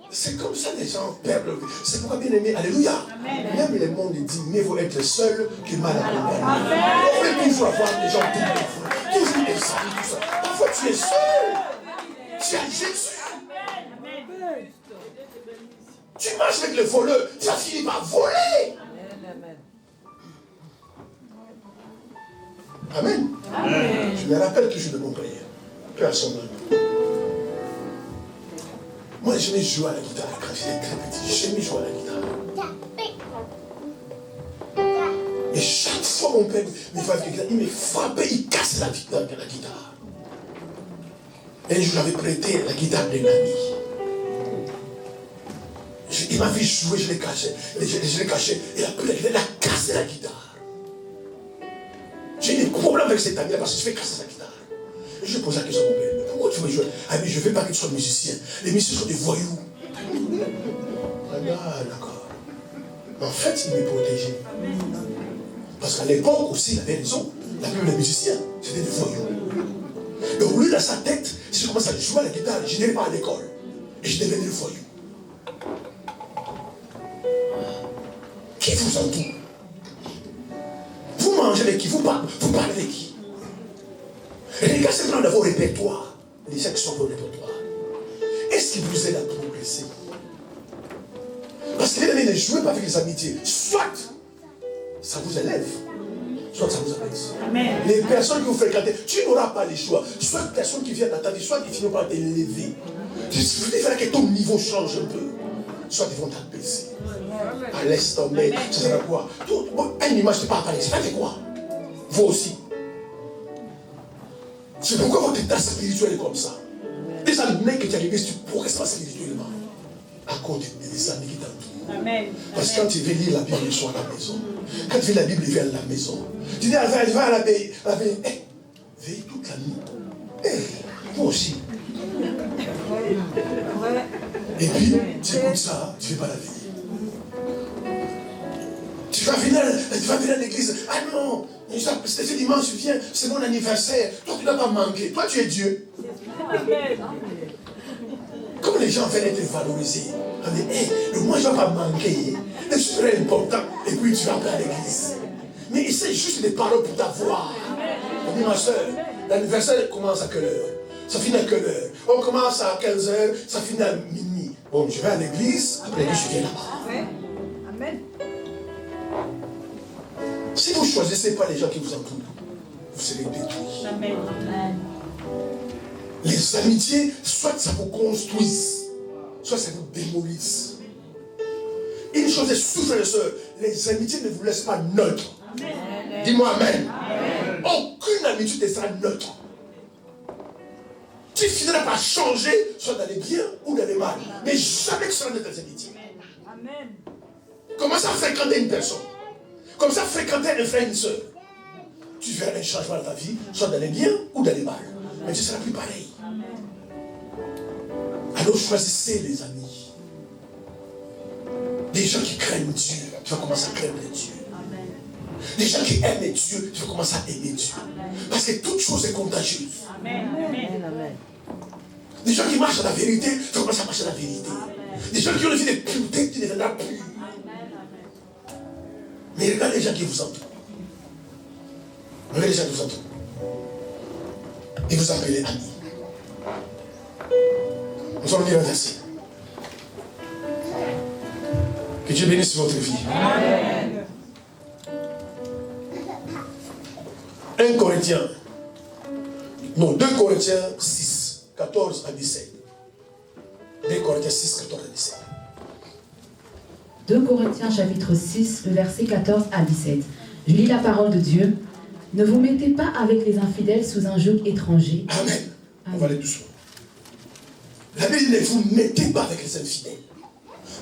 C'est comme ça les gens perdent leur vie. C'est pourquoi, bien aimé, alléluia. Amen. Même le monde dit, mieux vaut être seul que mal accompagné. On peut toujours avoir des gens toujours des amis, tout ça. Parfois tu es seul. Tu as Jésus. Tu marches avec le voleur, tu vas finir par voler. Amen. Amen. Je me rappelle toujours de mon prière. Père son nom. Moi, j'aimais jouer à la guitare quand j'étais très petit. J'aimais jouer à la guitare. Et chaque fois, mon père il me frappait, il cassait la guitare. Et je lui avais prêté la guitare d'un ami. Il m'a vu jouer, je l'ai caché. Je l'ai caché. Et après, il a cassé la guitare. J'ai des problèmes avec cet ami-là parce que je fais casser sa guitare. Et je pose la question à mon père, mais pourquoi tu veux jouer? Ah mais je ne veux pas qu'il soit musicien. Les musiciens sont des voyous. Ah d'accord. En fait, il m'est protégé. Parce qu'à l'époque aussi, il avait raison. La plupart des musiciens, c'était des voyous. Donc lui, dans sa tête, si je commence à jouer à la guitare, je n'irai pas à l'école. Et je devenais le voyou. Qui vous entoure? Vous mangez avec qui? Vous parlez avec qui? Les gars, c'est dans vos répertoires. Les gens qui sont dans vos répertoires. Est-ce qu'ils vous aident à progresser? Parce que les amis, ne jouez pas avec les amitiés. Soit ça vous élève, soit ça vous abaisse. Amen. Les personnes que vous fréquentez, tu n'auras pas le choix. Soit les personnes qui viennent t'attendre, soit ils finiront par t'élever. Il faudrait que ton niveau change un peu. Soit ils vont t'abaisser. À laisse tomber, ça sert à quoi? Une image ne pas apparaître, ça fait quoi? Vous aussi. C'est pourquoi votre état spirituel est comme ça. Les années que tu as arrivé, tu ne progresses pas spirituellement. À cause des amis qui t'entourent. Amen. Parce que quand tu veux lire la Bible, ils sont à la maison. Quand tu lis la Bible, ils viennent à la maison. Tu dis, va à la veille. Veille toute la nuit. Vous aussi. Et puis, tu écoutes ça, tu ne fais pas la veille. Tu vas venir à l'église. Ah non, c'était ce dimanche, viens, c'est mon anniversaire. Toi, tu n'as pas manqué. Toi, tu es Dieu. Comme les gens veulent être valorisés. Mais moi, je ne vais pas manquer. des choses très importantes, et puis tu vas à l'église. Mais c'est juste des paroles pour t'avoir. On dit, ma soeur, l'anniversaire commence à quelle heure? Ça finit à quelle heure? On commence à 15h, ça finit à minuit. Bon, je vais à l'église, après l'église, je viens là-bas. Amen. Si vous ne choisissez pas les gens qui vous entourent, vous serez détruits. Amen. Les amitiés, soit ça vous construise, soit ça vous démolisse. Une chose est sûre, frères et sœurs, les amitiés ne vous laissent pas neutre. Dis-moi amen. Aucune amitié ne sera neutre. Tu finiras par changer, soit dans les biens ou dans les mal. Mais jamais tu seras neutre dans les amitiés. Amen. Commence à fréquenter une personne. Commence à fréquenter un frère et une sœur. Tu verras un changement dans ta vie, soit dans les biens ou dans les mal. Mais tu ne seras plus pareil. Alors choisissez les amis. Des gens qui craignent Dieu. Tu vas commencer à craindre Dieu. Des gens qui aiment Dieu, tu vas commencer à aimer Dieu. Parce que toute chose est contagieuse. Amen. Des gens qui marchent dans la vérité, tu vas commencer à marcher dans la vérité. Des gens qui ont une vie de pureté, tu deviendras pur. Mais regardez les gens qui vous entourent. Regardez les gens qui vous entourent. Et vous appelez amis. Nous allons lire un verset. Que Dieu bénisse votre vie. Amen. 1 Corinthiens. Non, 2 Corinthiens 6, 14 à 17. 2 Corinthiens 6, 14 à 17. 2 Corinthiens chapitre 6, le verset 14 à 17. Je lis la parole de Dieu. Ne vous mettez pas avec les infidèles sous un joug étranger. Amen. On va aller doucement. La Bible dit ne vous mettez pas avec les infidèles.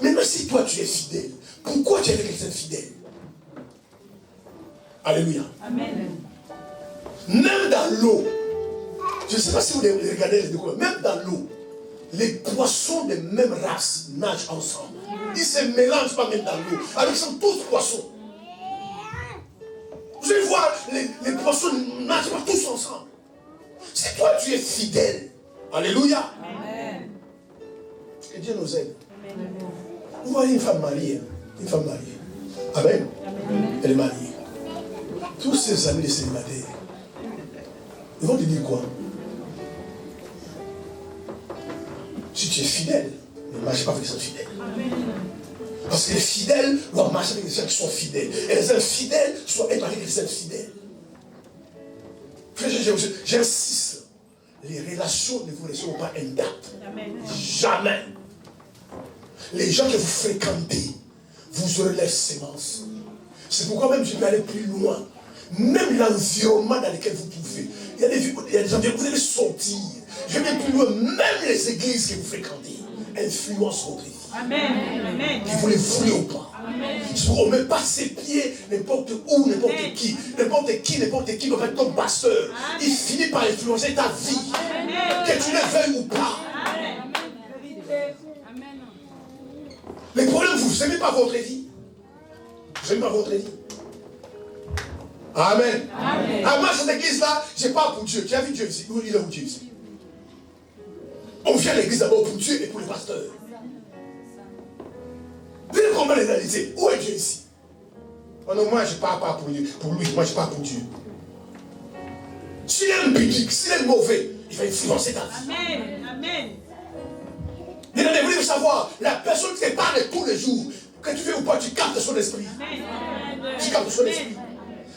Même si toi tu es fidèle, pourquoi tu es avec les infidèles? Alléluia. Amen. Même dans l'eau, je ne sais pas si vous regardez les documents, même dans l'eau, les poissons de même race nagent ensemble. Ils ne se mélangent pas même dans l'eau. Alors ils sont tous poissons. Vous allez voir, les poissons nagent pas tous ensemble. Si toi tu es fidèle, alléluia. Amen. Que Dieu nous aide. Vous voyez une femme mariée, une femme mariée. Amen. Elle est mariée. Tous ses amis de célibataires, ils vont te dire quoi? Si tu es fidèle, ne marche pas avec les infidèles. Parce que les fidèles doivent marcher avec les gens qui sont fidèles. Et les infidèles doivent être avec les infidèles. J'insiste, les relations ne vous laisseront pas intactes. Jamais. Les gens que vous fréquentez, vous aurez leurs sémences. C'est pourquoi même je vais aller plus loin. Même l'environnement dans lequel vous pouvez. Il y a des environnements, vous allez sortir. Je vais plus loin. Même les églises que vous fréquentez influencent votre vie. Amen. Amen. Que vous les voulez ou pas. On ne met pas ses pieds n'importe où, n'importe qui. N'importe qui va être ton pasteur. Il finit par influencer ta vie. Que tu le veuilles ou pas. Les problèmes, vous n'aimez pas votre vie. Vous n'aimez pas votre vie. Amen. Ah, moi, cette église-là, je n'ai pas pour Dieu. Tu as vu Dieu ici? Où il est où Dieu ici? On vient à l'église d'abord pour Dieu et pour le pasteur. Vous avez compris les réalités. Où est Dieu ici? Oh non, moi, je ne parle pas pour lui. Moi, je parle pour Dieu. S'il est impudique, s'il est mauvais, il va influencer ta vie. Amen. Amen. Il a voulu savoir, la personne qui te parle tous les jours, que tu veux ou pas, tu captes son esprit. Tu captes son esprit.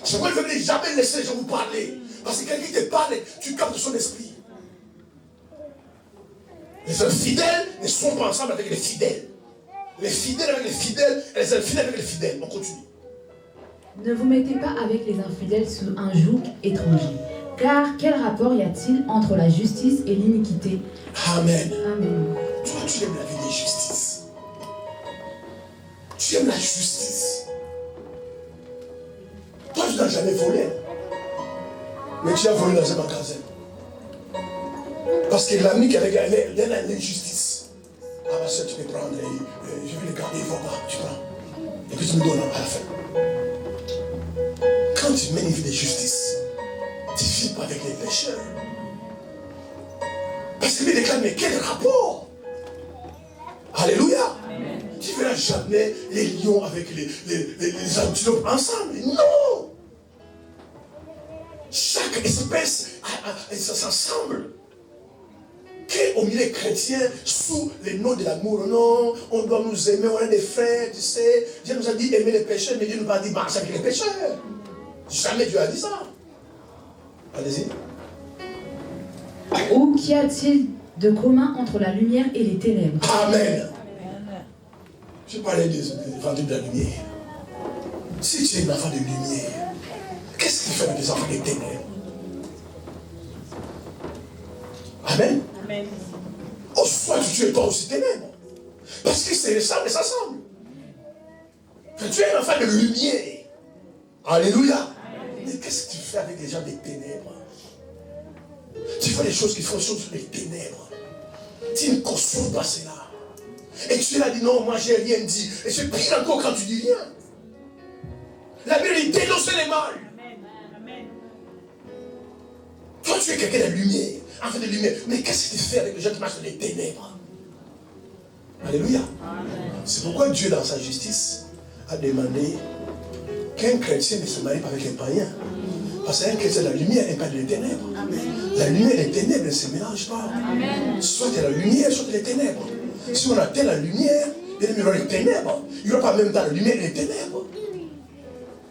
C'est pourquoi je ne veux jamais laisser les gens vous parler. Parce que quelqu'un te parle, tu captes son esprit. Les infidèles ne sont pas ensemble avec les fidèles. Les fidèles avec les fidèles et les infidèles avec les fidèles. On continue. Ne vous mettez pas avec les infidèles sous un joug étranger. Car quel rapport y a-t-il entre la justice et l'iniquité? Amen. Amen. Toi, tu aimes la vie de justice. Tu aimes la justice. Toi, tu n'as jamais volé. Mais tu as volé dans un magasin. Parce que l'ami qui avait gagné, il y a l'injustice. Ah, ma soeur, tu peux prendre, je vais le garder, il va pas, tu prends. Et puis tu me donnes à la fin. Quand tu mènes une vie de justice, tu ne vis pas avec les pécheurs. Parce qu'il déclare, mais quel rapport? Alléluia. Tu verras jamais les lions avec les antilopes ensemble. Non. Chaque espèce s'assemble. Au milieu chrétien, sous le nom de l'amour, non, on doit nous aimer, on est des frères, tu sais. Dieu nous a dit aimer les pécheurs, mais Dieu nous a dit marcher avec les pécheurs. Jamais Dieu a dit ça. Allez-y. Ou qu'y a-t-il de commun entre la lumière et les ténèbres? Amen. Je parlais des enfants de la lumière. Si tu es un enfant de lumière, qu'est-ce qu'il fait avec les enfants des ténèbres? Amen. Amen. Oh, soit tu es toi aussi ténèbres. Parce qu'ils se ressemblent et s'assemblent. Tu es un enfant de lumière. Alléluia. Mais qu'est-ce que tu fais avec les gens des ténèbres? Tu fais des choses qui font choses des ténèbres. Tu ne conçois pas cela. Et tu l'as dit non, moi j'ai rien dit. Et c'est pire encore quand tu dis rien. La Bible dit dénoncer les mal. Amen. Amen. Toi tu es quelqu'un de lumière, enfant de lumière. Mais qu'est-ce que tu fais avec les gens qui marchent dans les ténèbres? Alléluia. C'est pourquoi Dieu dans sa justice a demandé qu'un chrétien ne se marie pas avec un païen. Parce qu'un chrétien de la lumière n'est pas de les ténèbres. La lumière et les ténèbres ne se mélangent pas. Soit il y a la lumière, soit il y a les ténèbres. Si on atteint la lumière, il y aura les ténèbres. Il n'y aura pas même dans la lumière et les ténèbres.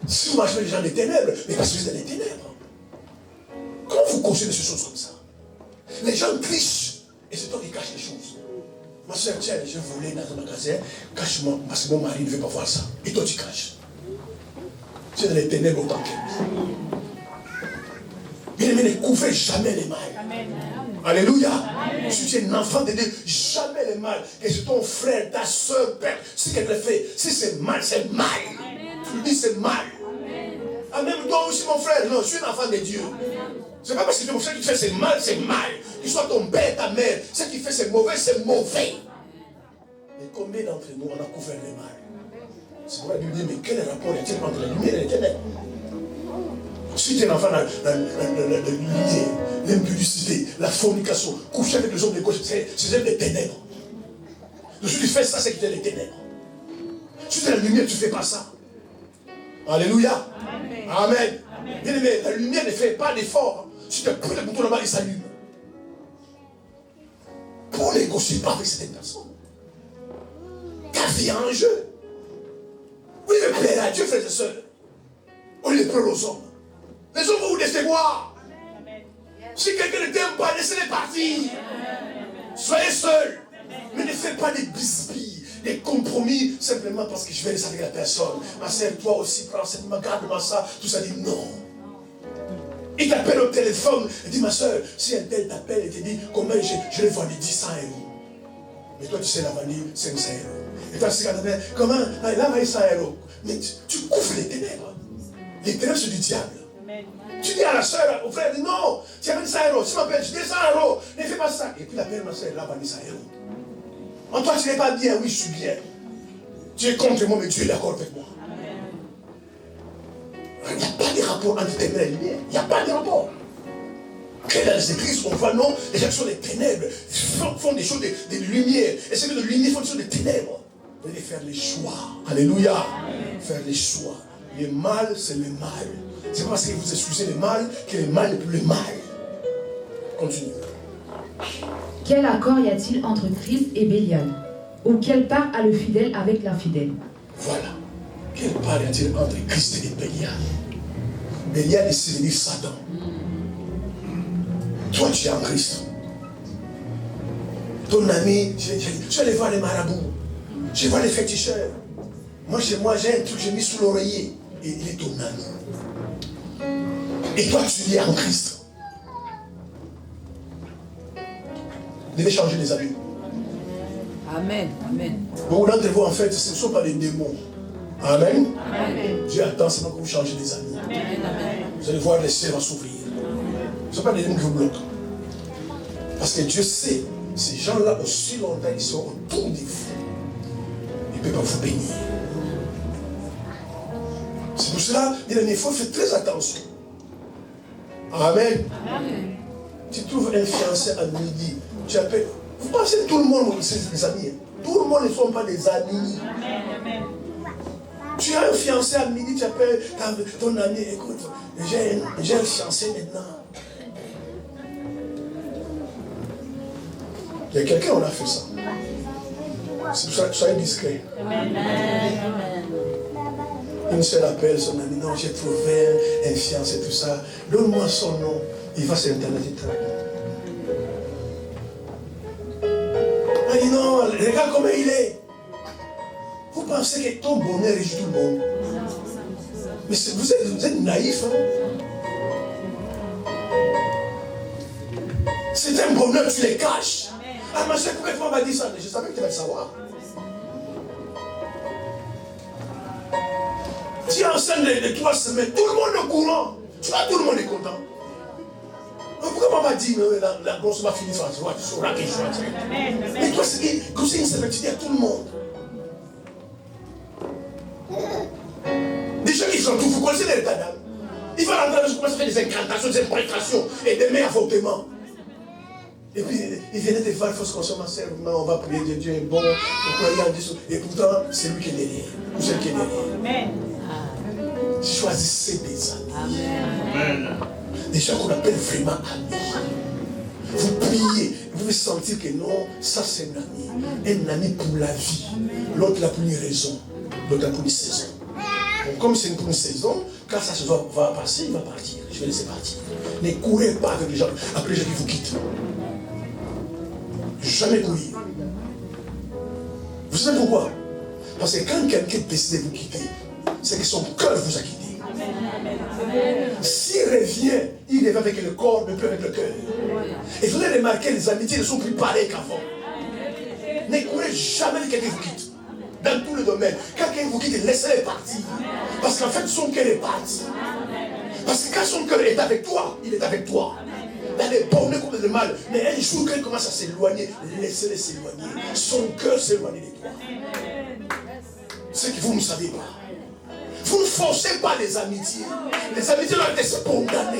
Si vous marchez avec les gens des ténèbres, mais parce que vous êtes dans les ténèbres. Comment vous concevez ces choses comme ça? Les gens trichent et c'est toi qui caches les choses. Ma soeur, tiens, je voulais dans un magasin, cache-moi, parce que mon mari ne veut pas voir ça. Et toi tu caches. Tu es dans les ténèbres autant qu'elle. Bien aimé, ne couvrez jamais les mal. Amen. Alléluia. Amen. Si tu es un enfant de Dieu, jamais les mal. Que c'est ton frère, ta soeur, père, si qu'elle le fait, si c'est mal, c'est mal. Amen. Tu lui dis c'est mal. Amen. Ah, même toi aussi, mon frère, non, je suis un enfant de Dieu. C'est pas parce que ton frère qui fait c'est mal, c'est mal. Qu'il soit ton père, ta mère, ce qui fait c'est mauvais, c'est mauvais. Mais combien d'entre nous, on a couvert le mal? C'est pourquoi Dieu dit, mais quel rapport y a-t-il entre la lumière et les ténèbres? Si tu es un enfant de la lumière, l'impudicité, la fornication, coucher avec les hommes de gauche, c'est des ténèbres. Donc si tu fais ça, c'est que tu es des ténèbres. Si tu es la lumière, tu ne fais pas ça. Alléluia. Amen. Amen. Bien aimé, la lumière ne fait pas d'effort. Si tu prends le bouton là-bas, il s'allume. Pour négocier pas avec cette personne. Ta vie est en jeu. Vous devez plaire à Dieu, frères et sœurs. Au lieu de plaire aux hommes. Les hommes vont vous décevoir. Si quelqu'un ne t'aime pas, laissez-les partir. Soyez seuls. Mais ne faites pas des bisbilles, des compromis, simplement parce que je vais laisser avec la personne. Ma sœur, toi aussi, prends cette main, garde-moi ça. Tout ça dit non. Il t'appelle au téléphone. Il dit, ma sœur, si un tel t'appelle et te dit, comment je vais vendre 10 €. Mais toi, tu sais la vendre 500 €. Et toi, tu sais comment il a vendu 100 €. Mais tu couvres les ténèbres. Les ténèbres, c'est du diable. Tu dis à la soeur, au frère, non, tu as vendu 100 €. Si tu m'appelles, je dis 100 €. Ne fais pas ça. Et puis, l'appelle ma soeur, elle a vendu 100 €. En toi, tu n'es pas bien. Oui, je suis bien. Tu es contre moi, mais Dieu est d'accord avec moi. Il n'y a pas de rapport entre ténèbres et lumière. Il n'y a pas de rapport. Que dans les églises, on voit non, les gens qui sont des ténèbres, font des choses de lumière. Et ceux de lumière font des choses de ténèbres. Vous devez faire les choix. Alléluia. Amen. Faire les choix. Le mal, c'est le mal. C'est pas parce que vous excusez le mal que le mal n'est plus le mal. Continue. Quel accord y a-t-il entre Christ et Bélial? Ou quelle part a le fidèle avec l'infidèle? Voilà. Quelle part y a-t-il entre Christ et Bélial? Bélial, c'est le Satan. Toi, tu es en Christ. Ton ami, je vais aller voir les marabouts. Je vais voir les féticheurs. Moi, chez moi, j'ai un truc, j'ai mis sous l'oreiller. Et il est ton ami. Et toi, tu es en Christ. Vous devez changer les amis. Amen. Amen. Beaucoup d'entre vous, en fait, ce ne sont pas des démons. Amen. Amen. Dieu attend seulement que vous changez les amis. Amen. Vous allez voir les cieux s'ouvrir. Ce ne sont pas des démons qui vous bloquent. Parce que Dieu sait, ces gens-là, aussi longtemps ils sont autour de vous, ils ne peuvent pas vous bénir. C'est pour cela, il faut faire très attention. Amen. Tu trouves un fiancé à midi, tu appelles. Vous pensez que tout le monde, c'est des amis. Tout le monde ne sont pas des amis. Tu as un fiancé à midi, tu appelles ton ami, écoute, j'ai un fiancé maintenant. Il y a quelqu'un, on a fait ça. Soyez discret. Une seule appelle son ami, non, j'ai trouvé un fiancé, tout ça. Donne-moi son nom. Il va sur Internet, il traque. Il dit non, regarde comment il est. Vous pensez que ton bonheur réjouit tout le monde. Mais vous êtes naïf. Hein? C'est un bonheur, tu les caches. Ah, ma chère, pourquoi tu m'as dit ça? Je savais que tu vas le savoir. Tu es enceinte de 3 semaines, tout le monde est au courant. Tu vois, tout le monde est content. Pourquoi maman dit, la grosse m'a fini ça, tu vois, tu sauras que je suis en train. Mais toi, c'est une certitude à tout le monde. Des gens qui sont tout, vous connaissez l'état d'âme. Il va rentrer, je commence à faire des incantations, des imprécations et des mains avortements. Et puis, il venait de voir, il faut se consommer, ma sœur, on va prier, Dieu est bon, pourquoi il y a des choses. Et pourtant, c'est lui qui est derrière, ou celle qui est derrière. Choisissez des amis. Amen. Des gens qu'on appelle vraiment amis. Vous priez, vous pouvez sentir que non, ça c'est un ami. Un ami pour la vie. L'autre là pour une raison, l'autre là pour une saison. Donc, comme c'est pour une saison, quand sa saison va passer, il va partir. Je vais laisser partir. Ne courez pas avec les gens, après les gens qui vous quittent. Jamais courir. Vous savez pourquoi? Parce que quand quelqu'un décide de vous quitter, c'est que son cœur vous a quitté. S'il revient, il revient avec le corps, mais plus avec le cœur. Et vous allez remarquer, les amitiés ne sont plus pareilles qu'avant. Ne courez jamais de quelqu'un qui vous quitte. Dans tous les domaines. Quand quelqu'un vous quitte, laissez-le partir. Parce qu'en fait, son cœur est parti. Parce que quand son cœur est avec toi, il est avec toi. Dans les bons comme dans le mal. Mais un jour, quand il commence à s'éloigner, laissez-le s'éloigner. Son cœur s'éloigne de toi. C'est que vous ne savez pas. Vous ne forcez pas les amitiés. Les amitiés doivent être spontanées.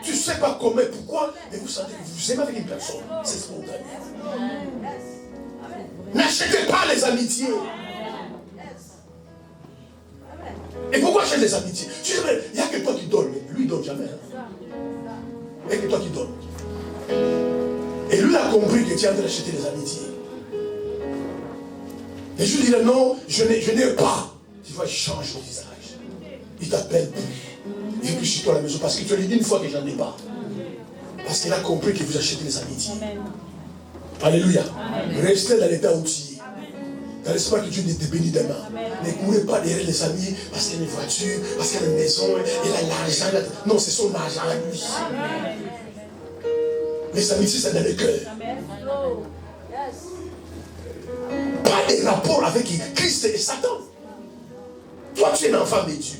Tu ne sais pas comment, pourquoi, mais vous sentez que vous aimez avec une personne. C'est spontané. N'achetez pas les amitiés. Et pourquoi acheter les amitiés? Il n'y a que toi qui donnes, mais lui ne donne jamais. Il n'y a que toi qui donnes. Et lui a compris que tu es en train d'acheter les amitiés. Et je lui dis non, je n'ai pas. Tu vois, il change son visage. Il t'appelle plus. Il ne vient plus chez toi à la maison parce que tu lui dis une fois que j'en ai pas. Parce qu'il a compris que vous achetez les amitiés. Amen. Alléluia. Amen. Restez dans l'état où tu es. Dans l'espoir que Dieu te bénit demain. Ne courez pas derrière les amis parce qu'il y a une voiture, parce qu'il y a une maison, il a l'argent. Non, c'est son argent à lui. Amen. Les amitiés, c'est dans le cœur. Pas de rapport avec Christ et Satan. Toi, tu es un enfant de Dieu.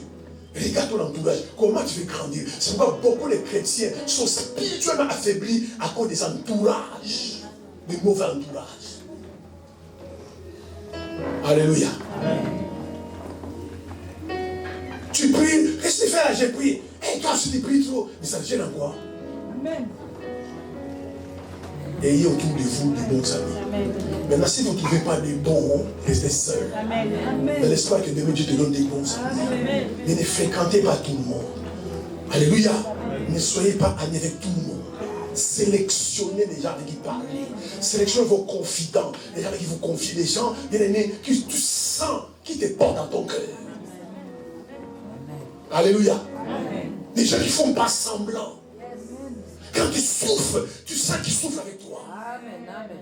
Regarde ton entourage. Comment tu veux grandir? C'est pourquoi beaucoup de chrétiens sont spirituellement affaiblis à cause des entourages, des mauvais entourages. Alléluia. Amen. Tu pries. Qu'est-ce que tu fais là? J'ai prié. Et toi, tu pries trop. Mais ça te gêne en quoi? Amen. Ayez autour de vous des bons amis. Amen. Maintenant, si vous ne trouvez pas des bons, restez seuls. Dans l'espoir que demain Dieu te donne des bons amis. Amen. Mais ne fréquentez pas tout le monde. Alléluia. Amen. Ne soyez pas amis avec tout le monde. Sélectionnez les gens avec qui parler. Sélectionnez vos confidents. Les gens avec qui vous confiez. Les gens, bien aimés, que tu sens, qui te portent dans ton cœur. Alléluia. Amen. Les gens qui ne font pas semblant. Quand tu souffres, tu sens qu'ils souffrent avec toi. Amen, amen.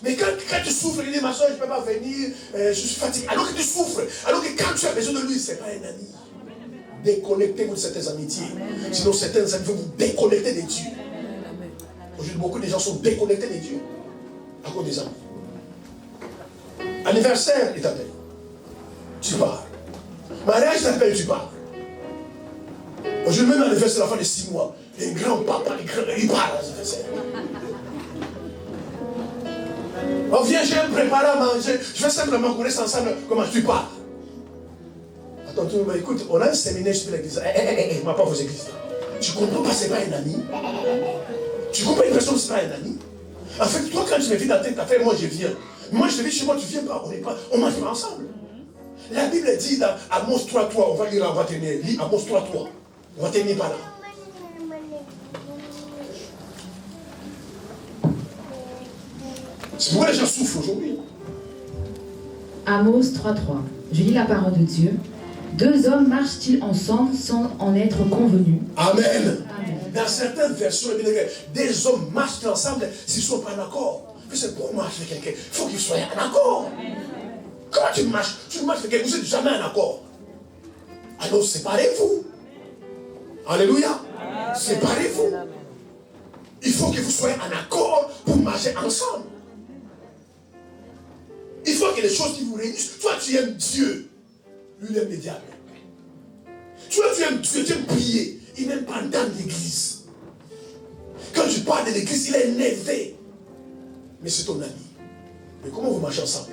Mais quand tu souffres, il dit, ma soeur, je ne peux pas venir, je suis fatigué. Alors que tu souffres, alors que quand tu as besoin de lui, ce n'est pas un ami. Déconnectez-vous de certaines amitiés. Amen. Sinon, certaines amis vont vous déconnecter de Dieu. Aujourd'hui, beaucoup de gens sont déconnectés de Dieu à cause des amis. Anniversaire, il t'appelle. Tu pars. Mariage, il t'appelle, tu pars. Aujourd'hui, même l'anniversaire, la fin de 6 mois. Les grands-papas, ils parlent à l'anniversaire. Oh, viens, je vais me préparer à manger. Je vais simplement courir ensemble. Comment tu pars? Attends, écoute, on a un séminaire sur l'église. Je m'appelle vos églises. Tu comprends pas, c'est pas un ami. Tu comprends une personne, c'est pas un ami. En fait, toi, quand tu me vis dans tes affaires, moi, je viens. Moi, je te dis, chez moi, tu viens pas. On mange pas ensemble. La Bible dit dans Amos 3.3, on va lire, on va tenir. Lis Amos 3.3. On va tenir par là. C'est pourquoi les gens souffrent aujourd'hui. Amos 3.3. Je lis la parole de Dieu. Deux hommes marchent-ils ensemble sans en être convenus? Amen. Amen. Dans certaines versions, des hommes marchent ensemble s'ils ne sont pas en accord. C'est pour marcher avec quelqu'un, il faut qu'ils soient en accord. Quand tu marches avec quelqu'un, vous n'êtes jamais en accord. Alors séparez-vous. Alléluia. Séparez-vous. Il faut que vous soyez en accord pour marcher ensemble. Il faut que les choses qui vous réunissent. Toi, tu aimes Dieu. Lui, il aime le diable. Toi, tu aimes Dieu, tu aimes prier. Il n'aime pas dans l'église. Quand tu parles de l'église, il est énervé. Mais c'est ton ami. Mais comment vous marchez ensemble?